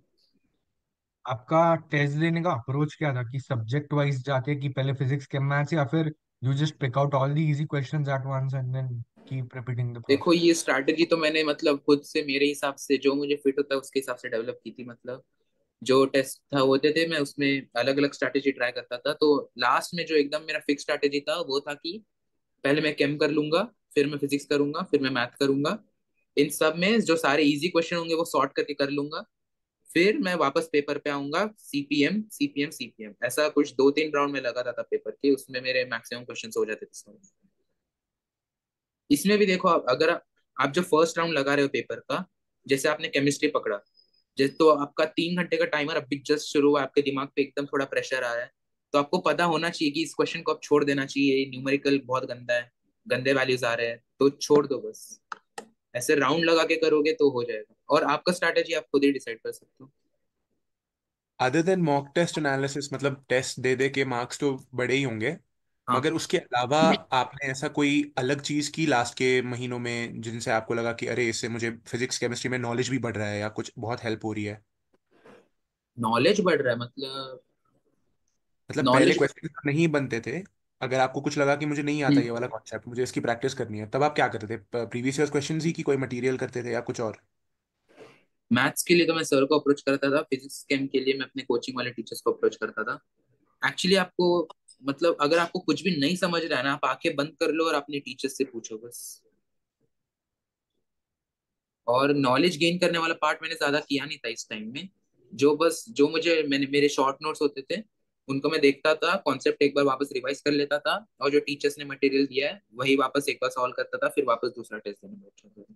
आपका टेस्ट लेने का अप्रोच क्या था, कि सब्जेक्ट वाइज जाते कि पहले फिजिक्स केम मैथ्स, या फिर you just pick out all the easy questions at once and then keep repeating the देखो, प्रोसेस? ये स्ट्रैटेजी तो मैंने मतलब खुद से मेरे हिसाब से जो मुझे फिट होता है उसके हिसाब से डेवलप की थी। मतलब जो टेस्ट था होते थे, मैं उसमें अलग अलग स्ट्रैटेजी ट्राई करता था। तो लास्ट में जो एकदम मेरा फिक्स स्ट्रैटेजी था वो था कि पहले मैं केम कर लूंगा, फिर मैं फिजिक्स करूंगा, फिर मैं मैथ करूंगा। इन सब में जो सारे इजी क्वेश्चन होंगे वो सॉर्ट करके कर लूंगा। फिर मैं वापस पेपर पे आऊंगा, सीपीएम सीपीएम सीपीएम, ऐसा कुछ 2-3 राउंड में लगा था पेपर के, उसमें मेरे मैक्सिमम क्वेश्चन हो जाते थे सॉल्व। इसमें भी देखो, अगर आप जो फर्स्ट राउंड लगा रहे हो पेपर का, जैसे आपने केमिस्ट्री पकड़ा, जैसे तो आपका 3 घंटे का टाइमर अभी जस्ट शुरू हुआ, आपके दिमाग पे एकदम थोड़ा प्रेशर आ रहा है, तो आपको पता होना चाहिए कि इस क्वेश्चन को आप छोड़ देना चाहिए, न्यूमेरिकल बहुत गंदा है, गंदे वैल्यूज आ रहे हैं, तो छोड़ दो बस। ऐसे राउंड लगा के करोगे तो हो जाएगा, और आपका स्ट्रैटेजी आप खुद ही डिसाइड कर सकते हो। Other than mock test analysis, मतलब टेस्ट दे दे के मार्क्स तो बड़े ही होंगे, हाँ। मगर उसके अलावा आपने ऐसा कोई अलग चीज की लास्ट के महीनों में जिनसे आपको लगा कि अरे इससे मुझे फिजिक्स केमिस्ट्री में नॉलेज भी बढ़ रहा है या कुछ बहुत हेल्प हो रही है? नॉलेज बढ़ रहा है मतलब? मतलब पहले नॉलेज। क्वेश्चन नहीं बनते थे, अगर आपको कुछ लगा कि मुझे नहीं आता ये वाला कॉन्सेप्ट, मुझे इसकी प्रैक्टिस करनी है, तब आप क्या करते थे? प्रीवियस ईयर क्वेश्चन ही, की कोई मटेरियल करते थे या कुछ और? मैथ्स के लिए तो मैं सर को अप्रोच करता था, फिजिक्स केम के लिए मैं अपने कोचिंग वाले टीचर्स को अप्रोच करता था। एक्चुअली आपको, मतलब अगर आपको कुछ भी नहीं समझ रहा है ना, आप आंखें बंद कर लो और अपने टीचर्स से पूछो बस। और नॉलेज गेन करने वाला पार्ट मैंने ज्यादा किया नहीं था इस टाइम में। जो बस जो मुझे मैंने मेरे शॉर्ट नोट्स होते थे, उनको मैं देखता था, कॉन्सेप्ट एक बार वापस रिवाइज कर लेता था, और जो टीचर्स ने मटेरियल दिया है वही वापस एक बार सॉल्व करता था, फिर वापस दूसरा टेस्ट देने बैठ जाता था।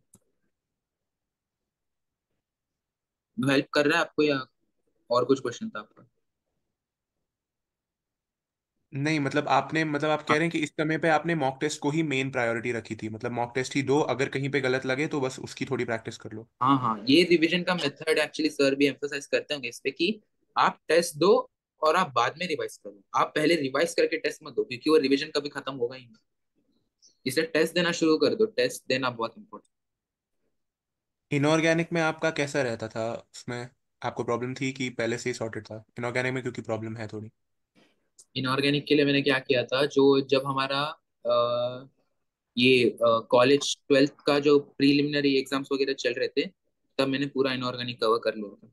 हेल्प कर रहा है आपको, या और कुछ क्वेश्चन था आपका? नहीं, मतलब आपने, मतलब आप कह हाँ। रहे हैं कि इस समय पे आपने मॉक टेस्ट को ही मेन प्रायोरिटी रखी थी, मतलब मॉक टेस्ट ही दो, अगर कहीं पे गलत लगे तो बस उसकी थोड़ी प्रैक्टिस कर लो। हाँ हाँ, ये रिवीजन का मेथड एक्चुअली सर भी एम्फोसाइज करते होंगे इस पे कि आप टेस्ट दो और आप बाद में रिवाइज करो। आप पहले रिवाइज करके टेस्ट मत दो, क्योंकि वो रिवीजन कभी खत्म होगा ही नहीं। इसलिए टेस्ट देना शुरू कर दो, टेस्ट देना बहुत इंपॉर्टेंट। इनऑर्गेनिक में आपका कैसा रहता था उसमें? आपको प्रॉब्लम थी कि पहले से ही सॉर्टेड था? इनऑर्गेनिक में क्योंकि प्रॉब्लम है थोड़ी। इनऑर्गेनिक के लिए मैंने क्या किया था, जो जब हमारा ये कॉलेज 12th का जो प्रीलिमिनरी एग्जाम्स वगैरह चल रहे थे, तब मैंने पूरा इनऑर्गेनिक कवर कर लिया था।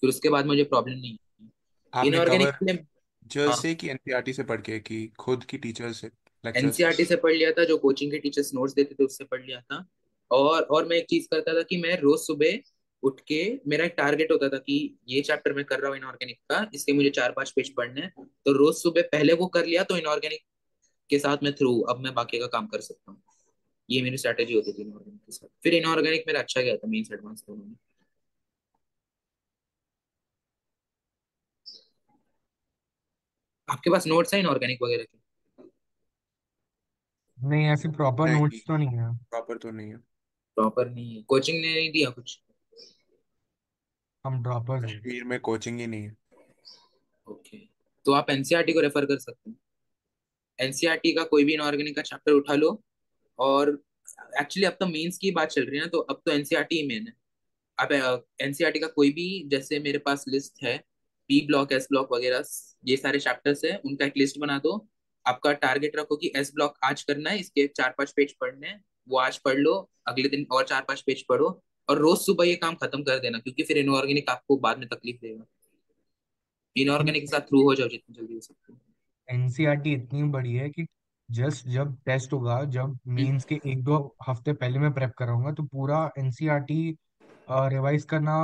फिर उसके बाद मुझे प्रॉब्लम नहीं है आपने इनऑर्गेनिक कवर के लिए। टीचर्स हाँ, से कि एनसीईआरटी से पढ़ के, कि खुद की टीचर से, लेक्चर्स? एनसीईआरटी से पढ़ लिया था, जो कोचिंग के टीचर्स नोट्स देते थे उससे पढ़ लिया था। और मैं एक चीज करता था कि मैं रोज सुबह उठ के, मेरा एक टारगेट होता था कि ये चैप्टर मैं कर रहा हूँ इनऑर्गेनिक का, इसके मुझे 4-5 पेज पढ़ने हैं, तो रोज सुबह पहले वो कर लिया, तो इनऑर्गेनिक के साथ मैं थ्रू, अब मैं बाकी का काम कर सकता हूँ। ये मेरी स्ट्रैटेजी होती थी इनऑर्गेनिक के साथ। फिर इनऑर्गेनिक मेरा अच्छा गया था, मेंस एडवांस दोनों में। आपके पास नोट्स है इनऑर्गेनिक वगैरह के? नहीं, ऐसे प्रॉपर नहीं, नोट्स तो नहीं है। प्रॉपर तो नहीं है। प्रॉपर नहीं है? कोचिंग ने नहीं दिया कुछ? हम ड्रॉपर्स हैं। कश्मीर में कोचिंग ही नहीं है। ओके, तो आप एनसीईआरटी को रेफर कर सकते हैं। एनसीईआरटी का कोई भी इनऑर्गेनिक का चैप्टर उठा लो, और एक्चुअली अब तो मेंस की बात चल रही है ना, तो अब तो एनसीईआरटी ही मेन है। अब एनसीईआरटी का कोई भी, जैसे मेरे पास लिस्ट है, बी ब्लॉक, एस ब्लॉक वगैरह, ये सारे चैप्टर्स है, उनका एक लिस्ट बना दो। आपका टारगेट रखो कि एस ब्लॉक आज करना है, इसके 4-5 पेज पढ़ने हैं, वो आज पढ़ लो, अगले दिन और 4-5 पेज पढ़ो, और रोज सुबह ये काम खत्म कर देना, क्योंकि फिर इनऑर्गेनिक आपको बाद में तकलीफ देगा। इनऑर्गेनिक के साथ थ्रू हो जाओ जितनी जल्दी हो सकता है। एनसीईआरटी इतनी बड़ी है कि जस्ट जब टेस्ट होगा, जब हम्म। मेंस के 1-2 हफ्ते पहले मैं प्रेप कराऊंगा, तो पूरा एनसीईआरटी रिवाइज करना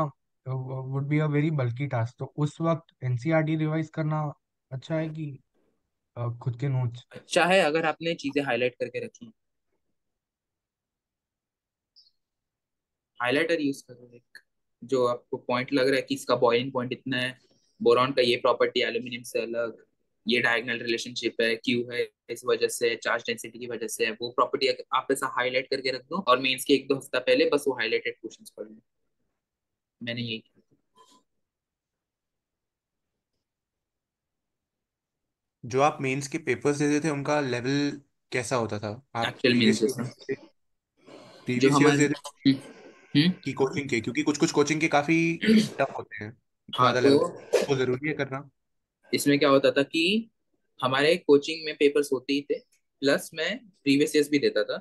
would be a very bulky task. तो उस वक्त एनसीईआरटी रिवाइज करना अच्छा है कि खुद के नोट्स? अच्छा है अगर आपने चीजें हाईलाइट करके रखी, हाइलाइटर यूज करो एक, जो आपको पॉइंट लग रहा है कि इसका बॉइलिंग पॉइंट इतना है, बोरॉन का ये प्रॉपर्टी एल्यूमिनियम से अलग, ये डायगोनल रिलेशनशिप है, क्यू है इस वजह से, चार्ज डेंसिटी की वजह से है, वो प्रॉपर्टी आप ऐसा हाईलाइट करके रख दो, और मेंस के 1-2 हफ्ता पहले बस वो हाईलाइटेड क्वेश्चंस पढ़ लो। मैंने यही किया। जो आप मेंस के पेपर्स देते थे उनका लेवल कैसा होता था? आप एक्चुअल मेंस प्रीवियस जैसा, जो प्रीवियस ईयर्स हमारे देते थे हम्म। कि कोचिंग के? क्योंकि कुछ कुछ कोचिंग के काफी टफ होते हैं, हाँ ज्यादा तो लेवल, वो जरूरी है करना। इसमें क्या होता था कि हमारे कोचिंग में पेपर्स होते ही थे, प्लस मैं प्रीवियस ईयर्स भी देता था।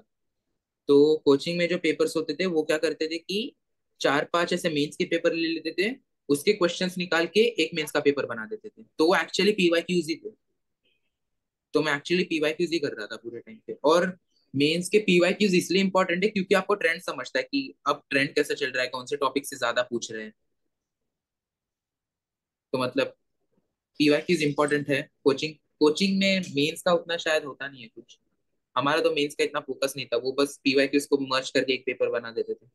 तो कोचिंग में जो पेपर्स होते थे वो क्या करते थे कि 4-5 ऐसे मेंस के पेपर ले लेते थे, उसके क्वेश्चंस निकाल के एक मेंस का पेपर बना देते थे, तो वो एक्चुअली पीवाईक्यूज ही थे। तो मैं एक्चुअली पीवाईक्यूज ही कर रहा था पूरे टाइम पे। और मेंस के पीवाईक्यूज इसलिए इंपॉर्टेंट है क्योंकि आपको ट्रेंड समझता है कि अब ट्रेंड कैसा चल रहा है, कौन से टॉपिक से ज्यादा पूछ रहे हैं। तो मतलब पीवाईक्यूज इंपॉर्टेंट है। कोचिंग कोचिंग में मेंस का उतना शायद होता नहीं है कुछ। हमारा तो मेंस का इतना फोकस नहीं था, वो बस पीवाईक्यूज को मर्ज करके एक पेपर बना देते थे।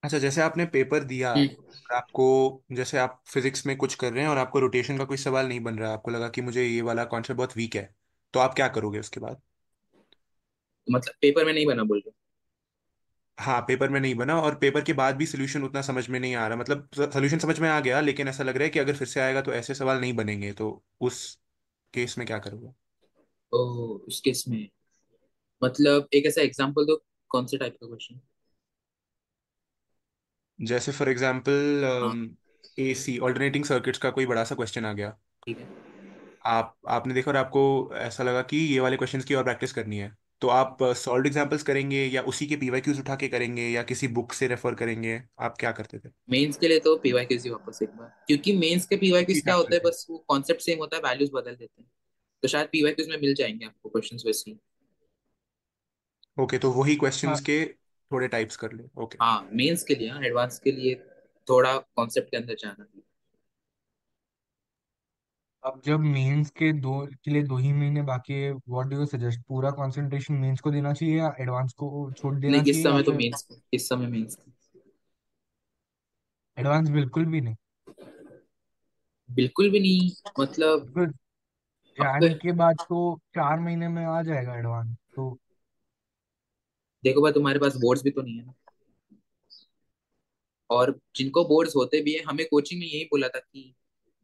अच्छा, जैसे आपने पेपर दिया हम्म। और आपको, जैसे आप फिजिक्स में कुछ कर रहे हैं और आपको रोटेशन का कोई सवाल नहीं बन रहा, आपको लगा कि मुझे ये वाला कॉन्सेप्ट बहुत वीक है, तो आप क्या करोगे उसके बाद? तो मतलब पेपर में नहीं बना बोल रहे? हाँ, पेपर में नहीं बना और पेपर के बाद भी सोल्यूशन उतना समझ में नहीं आ रहा, मतलब सोल्यूशन समझ में आ गया लेकिन ऐसा लग रहा है कि अगर फिर से आएगा तो ऐसे सवाल नहीं बनेंगे, तो उस केस में क्या करोगे? ओ, उस केस में मतलब एक ऐसा एग्जांपल दो, कौन से टाइप का क्वेश्चन? जैसे फॉर एग्जांपल हाँ, एसी ऑल्टरनेटिंग सर्किट्स का कोई बड़ा सा क्वेश्चन आ गया, ठीक है। आपने देखा और आपको ऐसा लगा कि ये वाले क्वेश्चंस की और प्रैक्टिस करनी है, तो आप सॉल्व एग्जांपल्स करेंगे या उसी के पीवाईक्यूज उठा के करेंगे या किसी बुक से रेफर करेंगे? आप क्या करते थे? मेंस के लिए तो पीवाईक्यूज ही वापस एक बार, क्योंकि मेंस के पीवाईक्यूज उसी क्या चैप्टर होता है, से। बस वो कॉन्सेप्ट सेम होता है, वैल्यूज बदल देते हैं। तो शायद पीवाईक्यूज में मिल जाएंगे आपको क्वेश्चंस वैसे ही। ओके, तो वही हाँ, क्वेश्चंस के थोड़े टाइप्स कर ले। ओके। हाँ मेंस के लिए, हाँ एडवांस के लिए थोड़ा कॉन्सेप्ट के अंदर जाना है। अब जब मेंस के लिए 2 ही महीने बाकी है, व्हाट डू यू सजेस्ट? पूरा कंसंट्रेशन मेंस को देना चाहिए या एडवांस को छोड़ नहीं, देना किस चाहिए, या समय तो फिर मेंस, किस समय मेंस, एडवांस बिल्कुल भी नहीं? बिल्कुल भी नहीं मतलब। बिकॉज आपके जैन के बाद तो 4 महीने में आ जाएगा एडवांस तो। देखो भाई, तुम्हारे पास बोर्ड्स भी तो नहीं है ना। और जिनको बोर्ड्स होते भी है, हमें कोचिंग में यही बोला था कि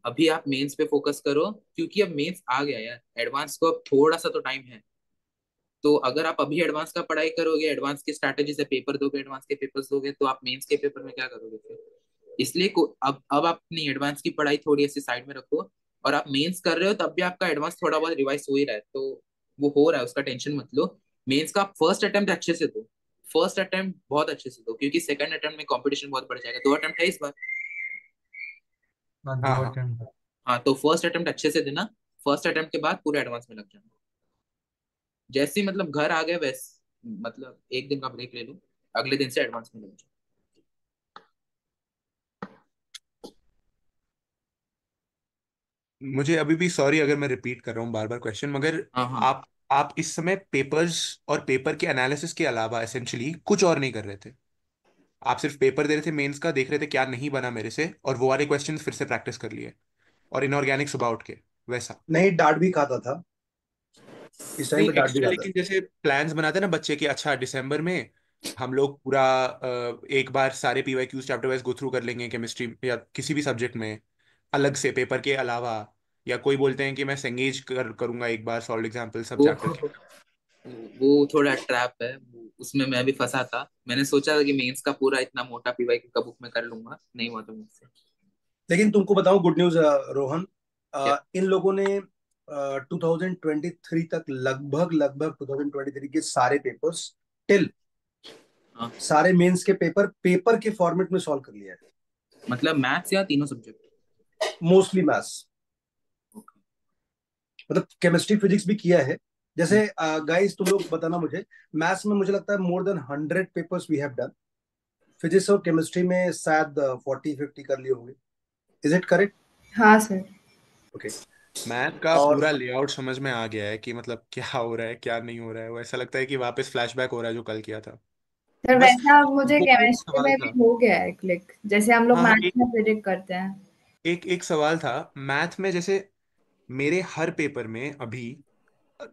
अभी आप मेंस पे फोकस करो, क्योंकि अब मेंस आ गया यार, एडवांस को अब थोड़ा सा तो टाइम है। तो अगर आप अभी एडवांस का पढ़ाई करोगे, एडवांस की स्ट्रैटेजी से पेपर दोगे, एडवांस के पेपर्स दोगे, तो आप मेंस के पेपर में क्या करोगे फिर? इसलिए अब आप अपनी एडवांस की पढ़ाई थोड़ी ऐसी साइड में रखो, और आप मेंस कर रहे हो तब भी आपका एडवांस थोड़ा बहुत रिवाइज हो ही रहा है, तो वो हो रहा है, उसका टेंशन मत लो। मेंस का फर्स्ट अटेम्प्ट अच्छे से दो, फर्स्ट अटेम्प्ट बहुत अच्छे से दो, क्योंकि सेकंड अटेम्प्ट में कंपटीशन बहुत बढ़ जाएगा। 2 अटेम्प्ट है इस बार। हाँ, हाँ दो हाँ। अटेम्प्ट हाँ, तो फर्स्ट अटेम्प्ट अच्छे से देना, फर्स्ट अटेम्प्ट के बाद पूरे एडवांस में लग जाना। जैसे ही मतलब घर आ गए वैस, मतलब एक दिन का ब्रेक ले लो, अगले दिन से एडवांस में लग जाओ। मुझे अभी भी सॉरी अगर मैं रिपीट कर रहा हूँ बार बार क्वेश्चन, मगर हाँ हाँ। आप इस समय पेपर्स और पेपर के एनालिसिस के अलावा एसेंशियली कुछ और नहीं कर रहे थे? आप सिर्फ पेपर दे रहे थे मेंस का, देख रहे थे क्या नहीं बना मेरे से, और वो वाले क्वेश्चंस फिर से प्रैक्टिस कर लिए, और इनऑर्गेनिक सुबह उठ के वैसा? नहीं, डांट भी खाता था। इस टाइम नहीं, पे डांट भी एक्स्ट्रा, खाता लेकिन जैसे प्लान्स बनाते हैं ना बच्चे के, अच्छा दिसंबर में हम लोग पूरा एक बार सारे PYQs chapter wise go through कर लेंगे केमिस्ट्री या किसी भी सब्जेक्ट में, अलग से पेपर के अलावा, या कोई बोलते हैं कि मैं संगेज करूंगा एक बार सॉल्व एग्जाम्पल सब वो जा करके। वो थोड़ा ट्रैप है उसमें मैं भी फंसा था। मैंने सोचा था कि मेंस का पूरा इतना मोटा पीवाई का बुक में कर लूंगा, नहीं हुआ तो मुझसे। लेकिन तुमको बताऊं गुड न्यूज रोहन, क्या? इन लोगों ने 2023 तक लगभग लगभग 2023 के सारे पेपर्स टिल हाँ, सारे मेंस के पेपर पेपर के फॉर्मेट में सॉल्व कर लिया है। मतलब मैथ्स या तीनों सब्जेक्ट? मोस्टली मैथ्स, मतलब केमिस्ट्री फिजिक्स भी किया है। जैसे गाइस तुम लोग बताना मुझे, मैथ्स में मुझे लगता है more than 100 papers we have done. Physics और केमिस्ट्री में शायद 40-50 कर लिए होंगे। Is it correct? हाँ सर। ओके। मैथ का और पूरा लेआउट समझ में आ गया है कि मतलब क्या हो रहा है क्या नहीं हो रहा है, वो ऐसा लगता है कि वापस फ्लैशबैक हो रहा है जो कल किया था। सर बस वैसा मुझे वो एक केमिस्ट्री सवाल में भी था। हो गया है क्लिक, जैसे हम लोग हाँ हाँ, मैथ्स एक में प्रिडिक्ट करते हैं। एक एक सवाल था मैथ में। जैसे मेरे हर पेपर में अभी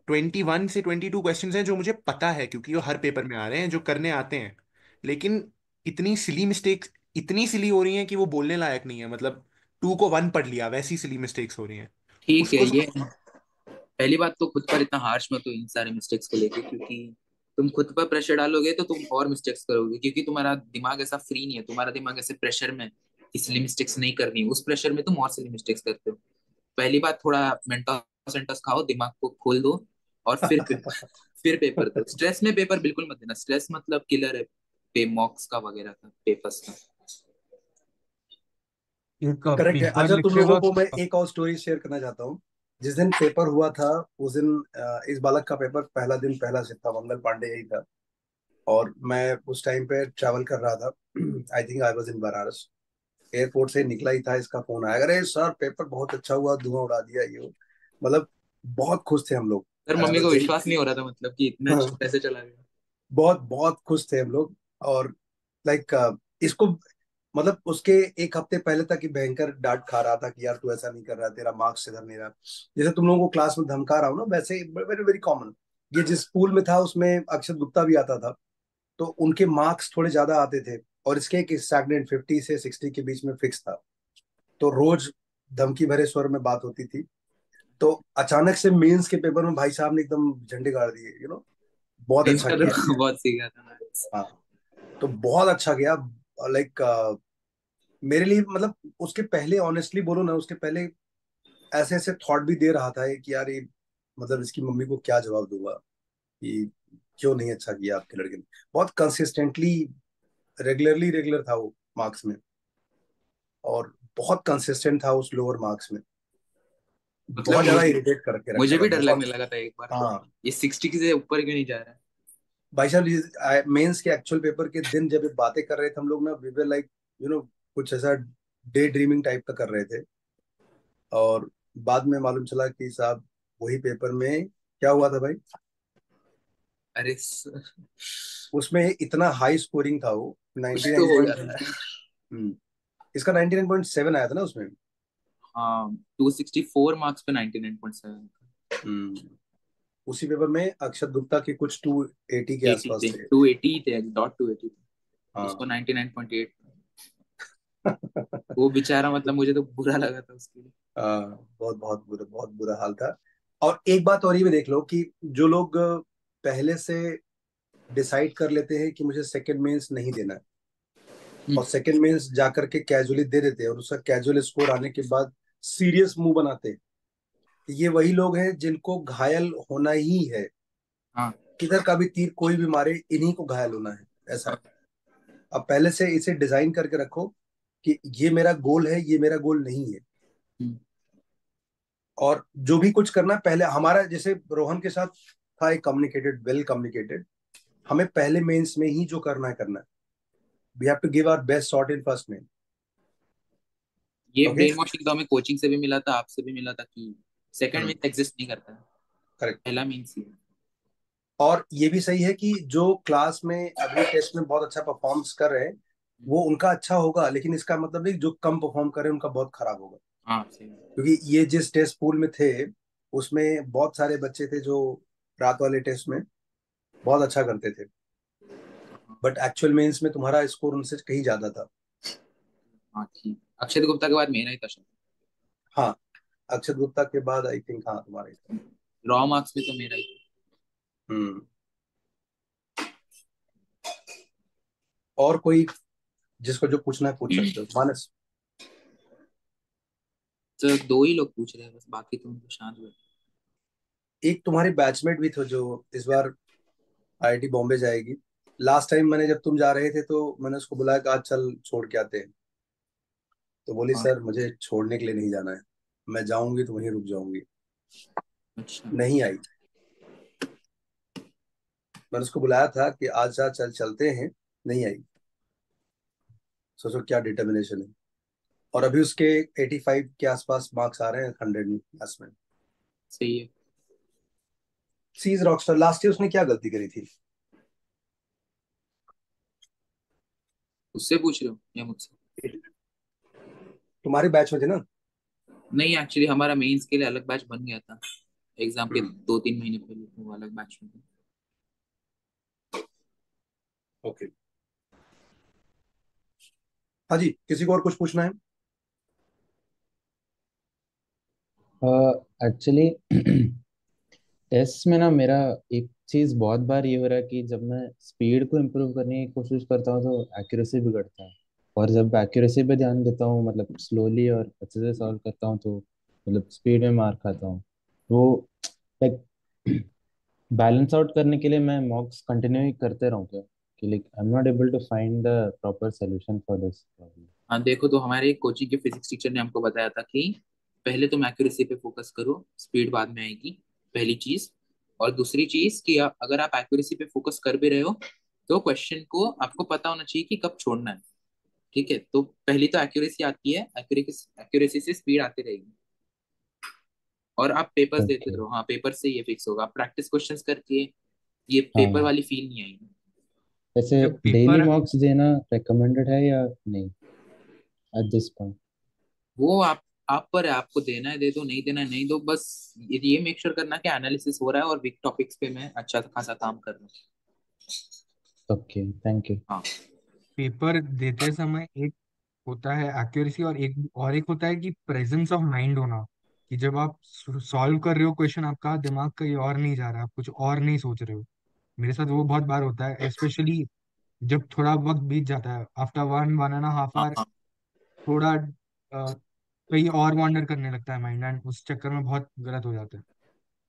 21 से 22 क्वेश्चंस हैं जो मुझे पता है क्योंकि वो हर पेपर में आ रहे हैं जो करने आते हैं। लेकिन इतनी सिली मिस्टेक्स, इतनी सिली हो रही हैं कि वो बोलने लायक नहीं है। मतलब 2 को 1 पढ़ लिया वैसी सिली मिस्टेक्स हो रही हैं। ठीक है। उसको ये समझ। पहली बात तो खुद पर इतना हार्श मत हो इन सारे मिस्टेक्स को लेके, क्योंकि तुम खुद पर प्रेशर डालोगे तो तुम और मिस्टेक्स करोगे, क्योंकि तुम्हारा दिमाग ऐसा फ्री नहीं है। तुम्हारा दिमाग ऐसे प्रेशर में इसलिए मिस्टेक्स नहीं करनी है, उस प्रेशर में तुम और सिली मिस्टेक्स करते हो। पहली बात, थोड़ा मेंटल सेंटर्स खाओ, दिमाग को खोल दो, और फिर पेपर फिर पेपर दो। स्ट्रेस में पेपर बिल्कुल मत देना, स्ट्रेस मतलब किलर है पे मॉक्स का वगैरह का, पेपर्स का। एक करेक्ट है। पेपर अच्छा तुम लिखते लोगों को मैं वक्त। एक और स्टोरी शेयर करना चाहता हूँ। जिस दिन पेपर हुआ था उस दिन इस बालक का पेपर पहला दिन पहला शिफ्ट था, मंगल पांडे यही था। और मैं उस टाइम पे ट्रैवल कर रहा था। I think I was in Banaras. Airport से निकला ही था, इसका फोन आया, अरे सर पेपर बहुत अच्छा हुआ, धुआं उड़ा दिया ये वो। मतलब बहुत खुश थे हम लोग। Sir and I mummy was को वेरी, विश्वास नहीं हो रहा था, मतलब कि इतना अच्छा कैसे चला गया। बहुत बहुत खुश थे हम लोग। और लाइक इसको मतलब उसके एक हफ्ते पहले तक ही भयंकर डांट खा रहा था कि यार तू ऐसा नहीं कर रहा, तेरा मार्क्स इधर नहीं रहा। जैसे तुम लोगों को क्लास में धमका रहा हूँ ना, वैसे वेरी वेरी कॉमन। ये जिस स्कूल में था उसमें अक्षत गुप्ता भी आता था, तो उनके मार्क्स थोड़े ज्यादा आते थे। और इसके एक स्टैगनेंट 50 से 60 के बीच में फिक्स था। तो रोज धमकी भरे स्वर में बात होती थी। तो अचानक से मेंस के पेपर में भाई साहब ने एकदम झंडे गाड़ दिए, बहुत मेंस अच्छा का किया। तो बहुत सीखा था। हाँ, तो बहुत अच्छा गया। लाइक मेरे लिए मतलब उसके पहले ऑनेस्टली बोलो ना, उसके पहले ऐसे ऐसे थॉट भी दे रहा था कि यार ये मतलब इसकी मम्मी को क्या जवाब दूंगा कि क्यों नहीं अच्छा किया आपके लड़के ने। बहुत कंसिस्टेंटली रेगुलरली रेगुलर था वो मार्क्स में, और बहुत कंसिस्टेंट था उस लोअर मार्क्स में। मतलब बहुत ज्यादा इरिटेट करके रखता मुझे था भी डर लगने बहुत। लगा था एक बार, हाँ ये 60 से ऊपर क्यों नहीं जा रहा है। भाई साहब, मेंस के एक्चुअल पेपर के दिन जब ये बातें कर रहे थे हम लोग ना, वी वर लाइक कुछ ऐसा डे ड्रीमिंग टाइप का कर रहे थे। और बाद में मालूम चला कि साहब वही पेपर में क्या हुआ था भाई। अरे उसमें इतना हाई स्कोरिंग था वो कुछ तो हो 99 जाता है। हम्म इसका 99.7 आया था ना उसमें। हाँ, 264 मार्क्स पे 99.7। हम्म उसी पेपर में अक्षत गुप्ता के कुछ 280 के 80 आसपास थे, थे। 280 थे, डॉट 280 थे। उसको हाँ। 99.8। वो बेचारा, मतलब मुझे तो बुरा लगा था उसके लिए। बहुत बहुत बुरा हाल था। और एक बात और ये भी देख लो कि जो लोग पहले से डिसाइड कर लेते हैं कि मुझे सेकंड मेंस नहीं देना है, हम्म, और सेकंड मेंस जाकर के कैजुअली दे देते हैं, और उसका कैजुअल स्कोर आने के बाद सीरियस मुंह बनाते हैं, ये वही लोग हैं जिनको घायल होना ही है। हाँ किधर का भी तीर कोई भी मारे, इन्हीं को घायल होना है, ऐसा है। अब पहले से इसे डिजाइन करके रखो कि ये मेरा गोल है, ये मेरा गोल नहीं है। हम्म, और जो भी कुछ करना है पहले, हमारा जैसे रोहन के साथ था एक कम्युनिकेटेड, वेल कम्युनिकेटेड, हमें पहले मेंस में ही जो करना है। We have to give our best shot in first Main. ये ओके। ब्रेन वॉशिंग तो हमें कोचिंग से भी मिला था, आपसे भी मिला था, कि सेकंड मीन्स एग्जिस्ट नहीं करता है, करेक्ट। पहला मीन्स ही है। और ये भी सही है कि जो क्लास में अभी टेस्ट में बहुत अच्छा परफॉर्म्स कर रहे हैं, वो उनका अच्छा होगा, लेकिन इसका मतलब नहीं जो कम परफॉर्म कर रहे हैं उनका बहुत खराब होगा। हाँ सही है। क्योंकि ये जिस टेस्ट पूल में थे उसमें बहुत सारे बच्चे थे जो रात वाले टेस्ट में बहुत अच्छा करते थे, बट एक्चुअल मेंस में तुम्हारा स्कोर उनसे कहीं ज्यादा था। हाँ ठीक, अक्षय गुप्ता के बाद मेरा ही था शायद। हाँ, अक्षत गुप्ता के बाद आई थिंक हाँ तुम्हारा ही था। रॉ मार्क्स में तो मेरा ही। हम्म। और कोई जिसको जो पूछना है पूछ सकते हो, मानस। तो दो ही लोग पूछ रहे हैं बस, बाकी तुम तो शांत बैठे। एक तुम्हारी बैचमेट भी थी जो इस बार आईआईटी बॉम्बे जाएगी। लास्ट टाइम मैंने जब तुम जा रहे थे तो मैंने उसको बुलाया कि आज चल छोड़ के आते हैं। तो बोली हाँ। सर मुझे छोड़ने के लिए नहीं जाना है, मैं जाऊंगी तो वहीं रुक जाऊंगी। अच्छा। नहीं आई। मैंने उसको बुलाया था कि आज जा चल चलते हैं, नहीं आई। सोचो क्या डिटर्मिनेशन है। और अभी उसके 85 के आसपास मार्क्स आ रहे हैं 100 में क्लास में। सही है। सी इज रॉकस्टार। लास्ट ईयर उसने क्या गलती करी थी? उससे पूछ रहे हो या मुझसे? तुम्हारे बैच में थे ना? नहीं, एक्चुअली हमारा मेंस के लिए अलग बैच बन गया था, एग्जाम के हम्म। 2-3 महीने पहले, तो वो अलग बैच में था। ओके। हाँ जी, किसी को और कुछ पूछना है? एक्चुअली टेस्ट में ना मेरा एक चीज बहुत बार ये हो रहा है कि जब मैं स्पीड को इम्प्रूव करने की कोशिश करता हूँ तो एक्यूरेसी बिगड़ता है। और जब एक्यूरेसी पे ध्यान देता हूँ, मतलब स्लोली और अच्छे से सॉल्व करता हूँ, तो मतलब स्पीड में मार खाता हूँ। वो लाइक बैलेंस आउट करने के लिए मैं मॉक्स कंटिन्यू ही करते रहूँ क्या, कि like I am not able to find the proper solution for this problem. हाँ देखो, तो हमारे कोचिंग के फिजिक्स टीचर ने हमको बताया था कि पहले तुम एक्यूरेसी पे फोकस करो, स्पीड बाद में आएगी, पहली चीज। और दूसरी चीज कि अगर आप एक्यूरेसी पे फोकस कर भी रहे हो तो क्वेश्चन को आपको पता होना चाहिए कि कब छोड़ना है। ठीक है, तो पहली तो एक्यूरेसी आती है, एक्यूरेसी से स्पीड आती रहेगी। और आप पेपर्स देते ओके। रहो, हाँ पेपर से ये फिक्स होगा, आप प्रैक्टिस क्वेश्चंस करके ये पेपर हाँ, वाली फील नहीं आएगी। वैसे जब डेली पेपर मॉक्स देना रिकमेंडेड है या नहीं एट दिस पॉइंट? वो आप पर है, आपको देना है दे दो, नहीं देना है नहीं दो, बस ये मेक श्योर करना कि एनालिसिस हो रहा है और वीक टॉपिक्स पे मैं अच्छा खासा काम कर रहा हूँ। Okay, thank you. हाँ। पेपर देते समय एक होता है एक्यूरेसी, और एक होता है कि प्रेजेंस ऑफ माइंड होना, कि जब आप सॉल्व कर रहे हो क्वेश्चन, आपका दिमाग कहीं और नहीं जा रहा, आप कुछ और नहीं सोच रहे हो। मेरे साथ वो बहुत बार होता है, स्पेशली जब थोड़ा वक्त बीत जाता है, आफ्टर 1.5 हाँ। आवर, हाँ। थोड़ा कहीं और वॉन्डर करने लगता है माइंड, एंड उस चक्कर में बहुत गलत हो जाता है।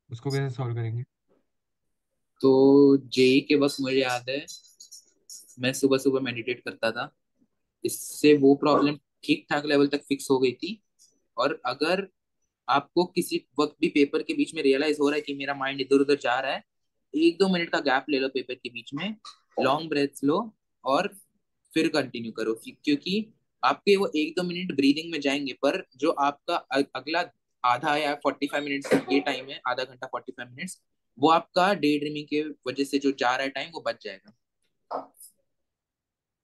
उसको कैसे सॉल्व करेंगे? तो जेई के वक्त मुझे याद है, मैं सुबह सुबह मेडिटेट करता था, इससे वो प्रॉब्लम ठीक ठाक लेवल तक फिक्स हो गई थी। और अगर आपको किसी वक्त भी पेपर के बीच में रियलाइज हो रहा है कि मेरा माइंड इधर उधर जा रहा है, 1-2 मिनट का गैप ले लो पेपर के बीच में, लॉन्ग ब्रेथ्स लो और फिर कंटिन्यू करो, क्योंकि आपके वो 1-2 मिनट ब्रीदिंग में जाएंगे, पर जो आपका अगला आधा या 45 मिनट्स, ये टाइम है आधा घंटा 45 मिनट्स, वो आपका डे ड्रीमिंग के वजह से जो जा रहा है टाइम वो बच जाएगा।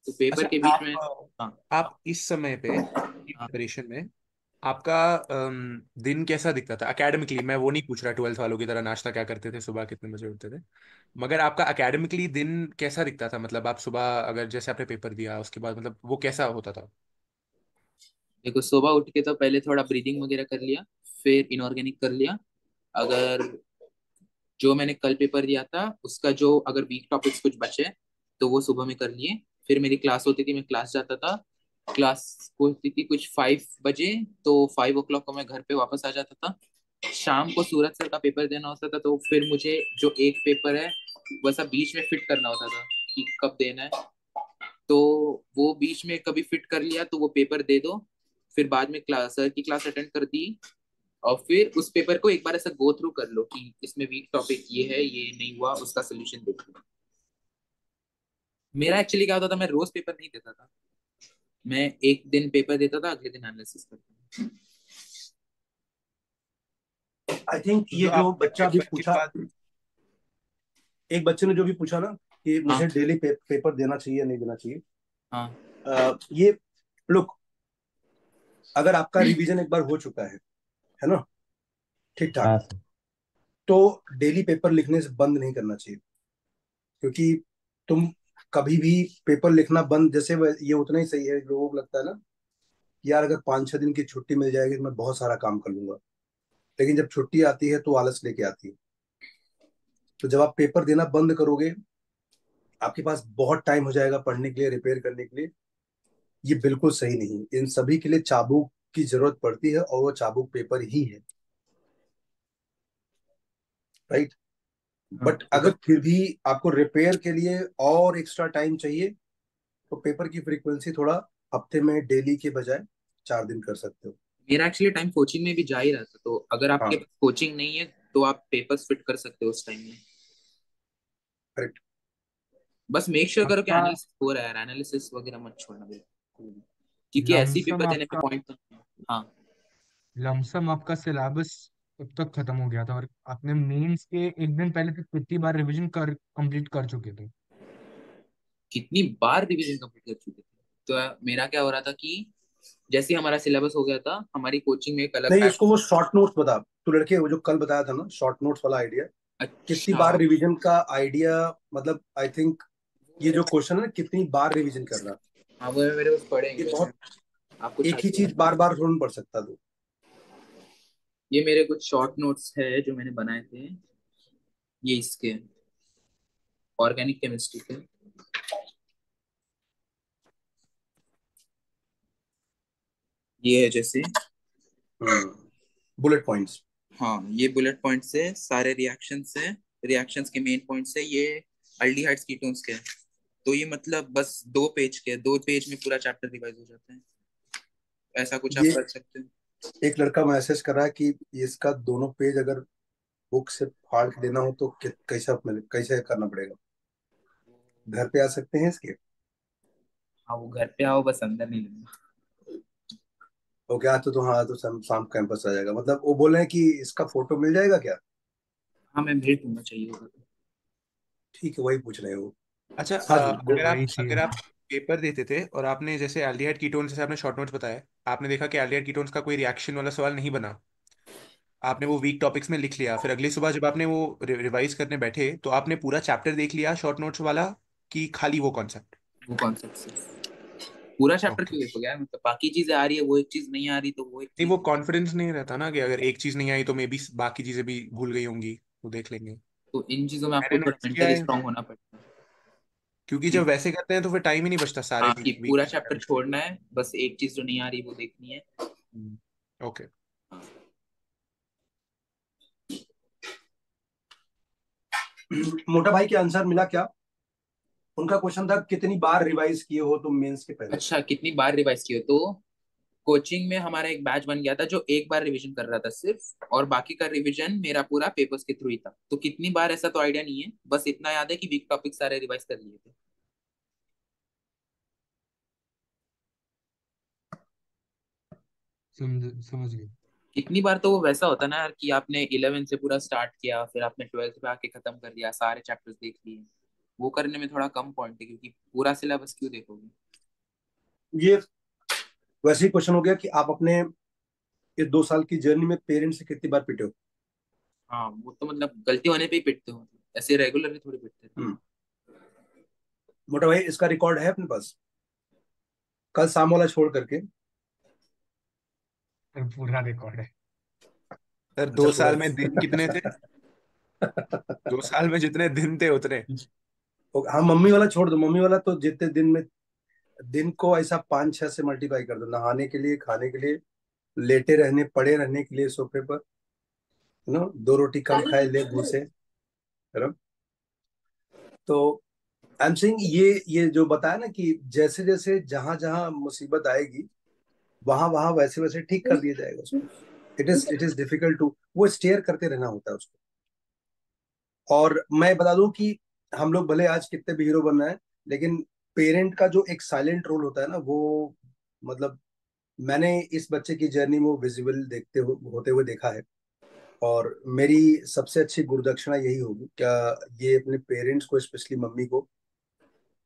तो पेपर अच्छा, के बीच में। हाँ। आप इस समय पे हाँ। प्रिपरेशन में आपका दिन कैसा दिखता था एकेडमिकली? मैं वो नहीं पूछ रहा 12th वालों की तरह नाश्ता क्या करते थे, सुबह कितने बजे उठते थे, मगर आपका एकेडमिकली दिन कैसा दिखता था? मतलब आप सुबह अगर जैसे आपने पेपर दिया उसके बाद मतलब वो कैसा होता था? देखो, सुबह उठ के तो पहले थोड़ा ब्रीदिंग वगैरह कर लिया, फिर इनऑर्गेनिक कर लिया। अगर जो मैंने कल पेपर दिया था उसका जो अगर वीक टॉपिक्स कुछ बचे तो वो सुबह में कर लिए। फिर मेरी क्लास होती थी, मैं क्लास जाता था, क्लास होती थी कुछ 5 बजे, तो 5 o'clock को मैं घर पे वापस आ जाता था। शाम को सूरज सर का पेपर देना होता था, तो फिर मुझे जो एक पेपर है वैसा बीच में फिट करना होता था कि कब देना है, तो वो बीच में कभी फिट कर लिया तो वो पेपर दे दो। फिर बाद में क्लास सर की क्लास अटेंड कर दी, और फिर उस पेपर को एक बार ऐसा गो थ्रू कर लो कि इसमें वीक टॉपिक ये है, ये नहीं हुआ, उसका सोल्यूशन देख लो। मेरा एक्चुअली क्या होता था, मैं रोज पेपर नहीं देता था, मैं एक दिन पेपर देता था, अगले दिन एनालिसिस करता था। आई थिंक तो ये जो जो आपने बच्चा भी पेपर के पूछा, बाद एक बच्चे ने जो भी पूछा ना कि हाँ। मुझे डेली पेपर देना चाहिए या नहीं देना चाहिए, हाँ। ये लुक, अगर आपका रिवीजन एक बार हो चुका है ना, ठीक ठाक, हाँ सर। तो डेली पेपर लिखने से बंद नहीं करना चाहिए। क्योंकि तुम कभी भी पेपर लिखना बंद, जैसे ये उतना ही सही है। लोगों को लगता है ना कि यार अगर 5-6 दिन की छुट्टी मिल जाएगी तो मैं बहुत सारा काम कर लूंगा। लेकिन जब छुट्टी आती है तो आलस लेके आती है। तो जब आप पेपर देना बंद करोगे, आपके पास बहुत टाइम हो जाएगा पढ़ने के लिए, रिपेयर करने के लिए। ये बिल्कुल सही नहीं। इन सभी के लिए चाबुक की जरूरत पड़ती है, और वो चाबुक पेपर ही है। राइट। हाँ बट अगर फिर भी आपको रिपेयर के लिए और एक्स्ट्रा टाइम चाहिए, तो पेपर की फ्रीक्वेंसी थोड़ा हफ्ते में डेली के बजाय 4 दिन कर सकते हो। मेरा एक्चुअली टाइम कोचिंग में भी जा ही रहा था, तो अगर आपके हाँ, पास कोचिंग नहीं है तो आप पेपर्स फिट कर सकते हो उस टाइम में। करेक्ट। बस मेक श्योर करो कि आपका एनालिसिस हो रहा है यार, एनालिसिस वगैरह मत छोड़ना बिल्कुल भी। क्योंकि ऐसे ही लमसम पेपर देने में आपका पॉइंट तो नहीं है। हाँ। लमसम आपका सिलेबस कब तक खत्म हो गया था, और आपने मेंस के एक दिन पहले तक कितनी बार रिवीजन कर कंप्लीट कर चुके थे? कितनी बार रिवीजन कंप्लीट कर चुके थे? तो मेरा क्या हो रहा था कि जैसे ही हमारा सिलेबस हो गया था, हमारी कोचिंग में एक अलग नहीं, बैच। उसको वो शॉर्ट नोट्स बता। तू लड़के, वो जो कल बताया था ना शॉर्ट नोट्स वाला आइडिया, कितनी अच्छा। बार रिवीजन का आइडिया, मतलब आई थिंक वो ये मेरे जो क्वेश्चन है ना, कितनी बार रिवीजन करना, हाँ, वो मेरे पास ये पढ़ेंगे वैसे। बहुत, आपको एक ही चाहिए? चीज बार बार थोड़ा ना पढ़ सकता तू। ये मेरे कुछ शॉर्ट नोट्स है जो मैंने बनाए थे, ये इसके ऑर्गेनिक केमिस्ट्री के। ये है जैसे, बुलेट पॉइंट्स। हाँ ये बुलेट पॉइंट्स है, सारे रिएक्शंस है, रिएक्शंस के मेन पॉइंट्स है ये। अल्डिहाइड्स कीटोन्स के हैं। तो ये मतलब बस 2 पेज के, 2 पेज में पूरा चैप्टर रिवाइज हो जाता है। ऐसा कुछ आप ये कर सकते हो। एक लड़का मैसेज कर रहा है कि इसका दोनों पेज अगर बुक से फाड़ के देना हो तो कैसा कैसे करना पड़ेगा? घर पे आ सकते हैं इसके? हाँ वो घर पे आओ, बस अंदर नहीं लूंगा। ओके, आ तो हाँ, तो शाम कैंपस आ जाएगा। मतलब वो बोल रहे हैं कि इसका फोटो मिल जाएगा क्या? हाँ मैं भेज दूंगा, चाहिए होगा तो। ठीक है, वही पूछ रहे हो। अच्छा, हाँ जी, मुझे वही अगर चाहिए आप था। पेपर देते थे और आपने जैसे एल्डिहाइड कीटोन, जैसे आपने शॉर्ट नोट्स बताया, आपने देखा कि एल्डिहाइड कीटोन्स का कोई रिएक्शन वाला सवाल नहीं बना, आपने वो वीक टॉपिक्स में लिख लिया, फिर अगली सुबह जब आपने वो रिवाइज करने बैठे तो आपने पूरा चैप्टर देख लिया शॉर्ट नोट्स वाला, कि खाली वो कॉन्सेप्ट? वो कॉन्सेप्ट से पूरा चैप्टर ओके। क्यों देखोगे यार, मतलब बाकी चीजें आ रही है, वो एक चीज नहीं आ रही तो वो एक नहीं, वो चीज। कॉन्फिडेंस नहीं रहता ना कि अगर एक चीज नहीं आई तो मे बी बाकी चीजें भी भूल गई होंगी, तो देख लेंगे। तो इन चीजों में आपको मैंने थोड़ा नोटिस किया मेंटली है, स्ट्रांग होना पड़ता है। क्योंकि जब कि वैसे करते हैं तो फिर टाइम ही नहीं बचता सारे हाँ, कि वीक वीक। पूरा चैप्टर छोड़ना है, बस एक चीज जो नहीं आ रही वो देखनी है। ओके। मोटा भाई के आंसर मिला क्या? उनका क्वेश्चन था कितनी बार रिवाइज किए हो तुम मेंस के पहले। अच्छा, कितनी बार रिवाइज किए हो? तो कोचिंग में हमारा एक बैच बन गया था जो एक बार रिवीजन कर रहा था सिर्फ, और बाकी का रिवीजन मेरा पूरा पेपर्स के थ्रू ही था। तो कितनी बार ऐसा तो आइडिया नहीं है, बस इतना याद है कि वीक टॉपिक सारे रिवाइज कर लिए थे। समझ गए। कितनी बार तो वो वैसा होता ना यार कि आपने 11 से पूरा स्टार्ट किया, फिर आपने 12th पे आके खत्म कर दिया, सारे चैप्टर्स देख लिए। वो करने में थोड़ा कम पॉइंट है, क्योंकि पूरा सिलेबस क्यों देखोगे। ये वैसे ही क्वेश्चन हो गया कि आप अपने इस 2 साल की जर्नी में पेरेंट्स से कितनी बार पिटे हो। हाँ वो तो मतलब गलती होने पे ही पिटते हो, ऐसे रेगुलरली थोड़ी पिटते थे। हम्म। मोटा भाई, इसका रिकॉर्ड है अपने पास? कल शाम वाला छोड़ करके। पूरा रिकॉर्ड है। सर अच्छा, दो पूरा। साल में दिन कितने थे? 2 साल में जितने दिन थे उतने। हाँ, मम्मी वाला छोड़ दो। मम्मी वाला तो जितने दिन में, दिन को ऐसा 5-6 से मल्टीप्लाई कर दो, नहाने के लिए, खाने के लिए, लेटे रहने, पड़े रहने के लिए सोफे पर, 2 रोटी कम खाए ले मुंह से, है ना? तो आई एम सेइंग, ये जो बताया ना कि जैसे जैसे जहां जहां मुसीबत आएगी, वहां वहां वैसे वैसे ठीक कर दिया जाएगा उसको। इट इज डिफिकल्ट टू, वो स्टेयर करते रहना होता है उसको। और मैं बता दूं कि हम लोग भले आज कितने भी हीरो बन रहे हैं, लेकिन पेरेंट का जो एक साइलेंट रोल होता है ना, वो, मतलब मैंने इस बच्चे की जर्नी में वो विजिबल होते हुए देखा है। और मेरी सबसे अच्छी गुरुदक्षिणा यही होगी क्या, ये अपने पेरेंट्स को, स्पेशली मम्मी को,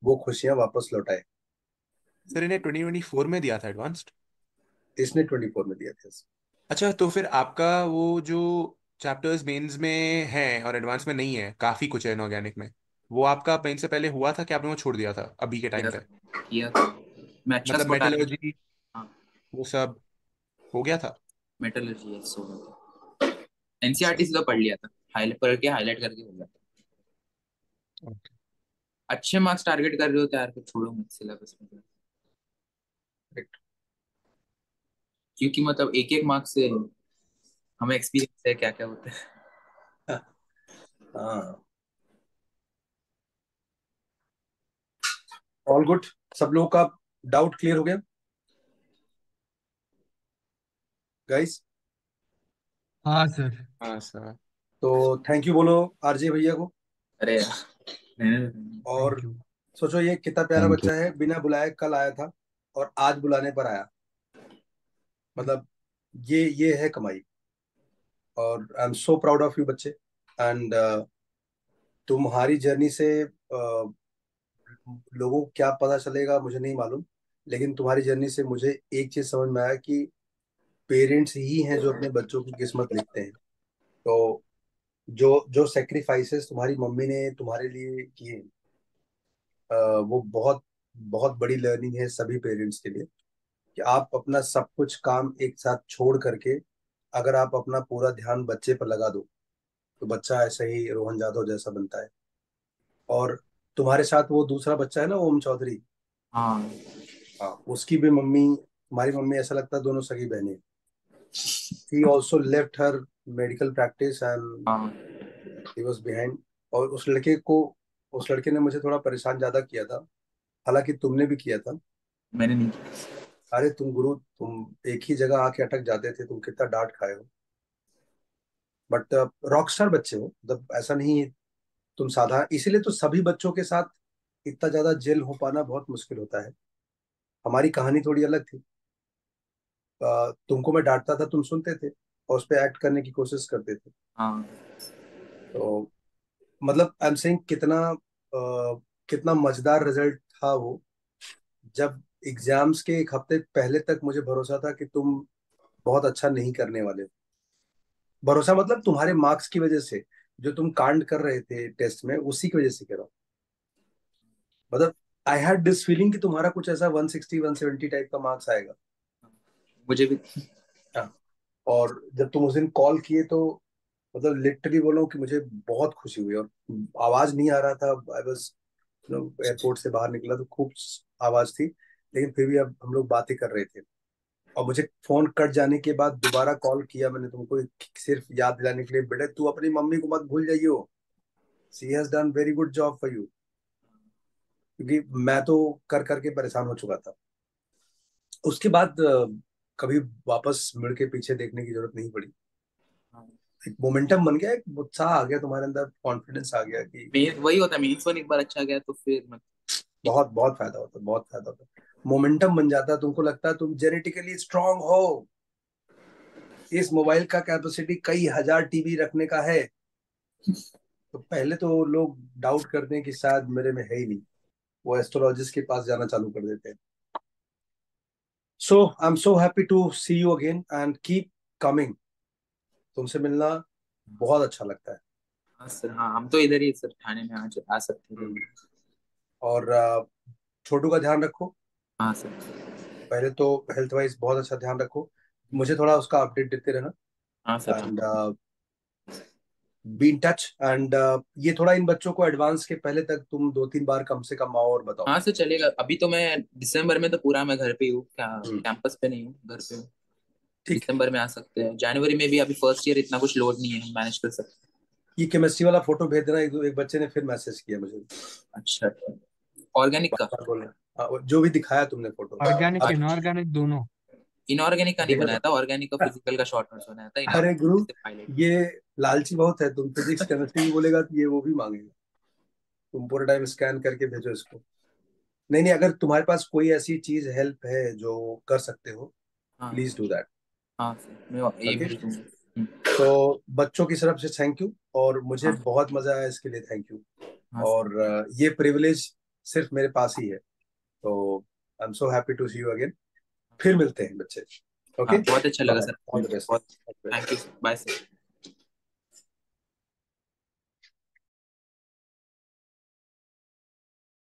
वो खुशियां वापस लौटाए। सर इन्हें 2024 में दिया था एडवांस्ड? इसने 24 में दिया था। अच्छा, तो फिर आपका वो जो चैप्टर्स मेंस में हैं और एडवांस में नहीं है, काफी कुछ है इनऑर्गेनिक में, वो आपका मेन से पहले हुआ था कि आपने वो छोड़ दिया था अभी के टाइम किया पे? किया था। मैं अच्छा मतलब स्कॉट आ रही। मेटलर्जी हाँ वो सब हो गया था? मेटलर्जी है, सो एनसीईआरटी से तो पढ़ लिया था, हाईलाइट पढ़ के हाईलाइट करके हो जाता। Okay. अच्छे मार्क्स टारगेट कर रहे हो तो यार फिर छोड़ो मत सिलेबस में, Correct. क्योंकि मतलब एक एक मार्क्स से हमें एक्सपीरियंस है क्या क्या होता है। हाँ, ऑल गुड। सब लोगों का डाउट क्लियर हो गया गाइस? हाँ सर। हाँ सर। तो थैंक यू बोलो आरजे भैया को। अरे यार, रहने दो। और थैंक यू। सोचो ये कितना प्यारा थैंक यू। बच्चा है, बिना बुलाए कल आया था और आज बुलाने पर आया। मतलब ये है कमाई। और आई am so proud of you बच्चे। एंड तुम्हारी जर्नी से लोगों को क्या पता चलेगा मुझे नहीं मालूम, लेकिन तुम्हारी जर्नी से मुझे एक चीज समझ में आया कि पेरेंट्स ही हैं जो अपने बच्चों की किस्मत लिखते हैं। तो जो जो सेक्रीफाइसेस तुम्हारी मम्मी ने तुम्हारे लिए किए, वो बहुत बहुत बड़ी लर्निंग है सभी पेरेंट्स के लिए, कि आप अपना सब कुछ काम एक साथ छोड़ करके अगर आप अपना पूरा ध्यान बच्चे पर लगा दो तो बच्चा ऐसे ही रोहन जादव जैसा बनता है। और तुम्हारे साथ वो दूसरा बच्चा है ना, ओम चौधरी। हाँ हाँ, उसकी भी मम्मी, तुम्हारी मम्मी ऐसा लगता है दोनों सगी बहनें। He also left her medical practice and हाँ, ही वॉज बिहाइंड। और उस लड़के ने मुझे थोड़ा परेशान ज्यादा किया था, हालांकि तुमने भी किया था। मैंने नहीं किया। अरे तुम गुरु, तुम एक ही जगह आके अटक जाते थे, तुम कितना डांट खाए हो। बट रॉक स्टार बच्चे हो, मतलब ऐसा नहीं है। तुम साधा, इसीलिए तो सभी बच्चों के साथ इतना ज्यादा जेल हो पाना बहुत मुश्किल होता है। हमारी कहानी थोड़ी अलग थी। तुमको मैं डांटता था, तुम सुनते थे और उस पर एक्ट करने की कोशिश करते थे। हाँ, तो मतलब आई एम सेइंग कितना कितना मजेदार रिजल्ट था वो, जब एग्जाम्स के एक हफ्ते पहले तक मुझे भरोसा था कि तुम बहुत अच्छा नहीं करने वाले हो। भरोसा मतलब तुम्हारे मार्क्स की वजह से, जो तुम कांड कर रहे थे टेस्ट में उसी की वजह से कह रहा हूँ। मतलब आई हैड दिस फीलिंग कि तुम्हारा कुछ ऐसा 160 170 टाइप का मार्क्स आएगा। मुझे भी। हाँ। और जब तुम उस दिन कॉल किए तो मतलब लिटरली बोलो कि मुझे बहुत खुशी हुई। और आवाज नहीं आ रहा था, आई वाज एयरपोर्ट से बाहर निकला तो खूब आवाज थी, लेकिन फिर भी अब हम लोग बातें कर रहे थे। और मुझे फोन कट जाने के बाद दोबारा कॉल किया मैंने तुमको, सिर्फ याद दिलाने के लिए, बेटे तू अपनी मम्मी को मत भूल जाइयो, she has done very good job for you. क्योंकि मैं तो कर करके परेशान हो चुका था। उसके बाद कभी वापस मुड़ के पीछे देखने की जरूरत नहीं पड़ी। एक मोमेंटम बन गया, एक उत्साह आ गया तुम्हारे अंदर, कॉन्फिडेंस आ गया कि मेन वही होता है, मेन फोन एक बार अच्छा गया तो फिर मत। बहुत बहुत फायदा होता है, बहुत फायदा होता है। मोमेंटम बन जाता है, तुमको लगता है तुम जेनेटिकली स्ट्रांग हो। इस मोबाइल का कैपेसिटी कई हजार टीबी रखने का है। तो पहले तो लोग डाउट करते हैं कि शायद मेरे में है ही नहीं, वो एस्ट्रोलॉजिस्ट के पास जाना चालू कर देते हैं। So I am so happy to see you again and keep coming. तुमसे मिलना बहुत अच्छा लगता है। हाँ सर, हाँ हम तो इधर ही सर थाने में आ सकते थे। हम्म। और छोटू का ध्यान रखो। हाँ सर। पहले तो हेल्थ वाइज बहुत अच्छा ध्यान रखो, मुझे थोड़ा उसका अपडेट देते रहना। हाँ सर। हाँ and be in touch. And ये थोड़ा इन बच्चों को एडवांस के पहले तक तुम 2 3 बार कम से कम आओ और बताओ। हाँ सर, चलेगा। अभी तो मैं दिसंबर में तो पूरा मैं घर पे ही हूँ, क्या हम्म, कैंपस पे नहीं हूँ, घर पे हूँ। ठीक है। दिसंबर में आ सकते हैं, जनवरी में भी अभी फर्स्ट ईयर, इतना कुछ लोड नहीं है, हम मैनेज कर सकते ये केमिस्ट्री वाला फोटो भेज देना, एक बच्चे ने फिर मैसेज किया मुझे, हैं। अच्छा, ऑर्गेनिक बार का। बार बोल रहे हैं। वो जो भी दिखाया तुमने फोटो। ऑर्गेनिक अब इनऑर्गेनिक दोनों। इनऑर्गेनिक का नहीं देखा था। बनाया था, ऑर्गेनिक का फिजिकल का शॉर्ट नोट्स बनाया था, अरे गुरु, इनऑर्गेनिक से पायलट। ये लालची बहुत है। तुम फिजिक्स केमिस्ट्री भी बोलेगा तो ये वो भी मांगेगा। तुम पूरा टाइम स्कैन करके भेजो इसको। नहीं नहीं, अगर तुम्हारे पास कोई ऐसी चीज हेल्प है जो कर सकते हो, हाँ प्लीज डू दैट। हाँ सर, मैं ये ओके। भेज दूंगा। तो बच्चों की तरफ से थैंक यू, और मुझे हाँ बहुत मजा आया इसके लिए, थैंक यू। हाँ सर। और ये प्रिविलेज सिर्फ मेरे पास ही है। तो I am so happy to see you again. फिर मिलते हैं बच्चे। ओके। हाँ, बहुत अच्छा लगा बाय, सर। ऑल द बहुत best. Thank you, bye sir.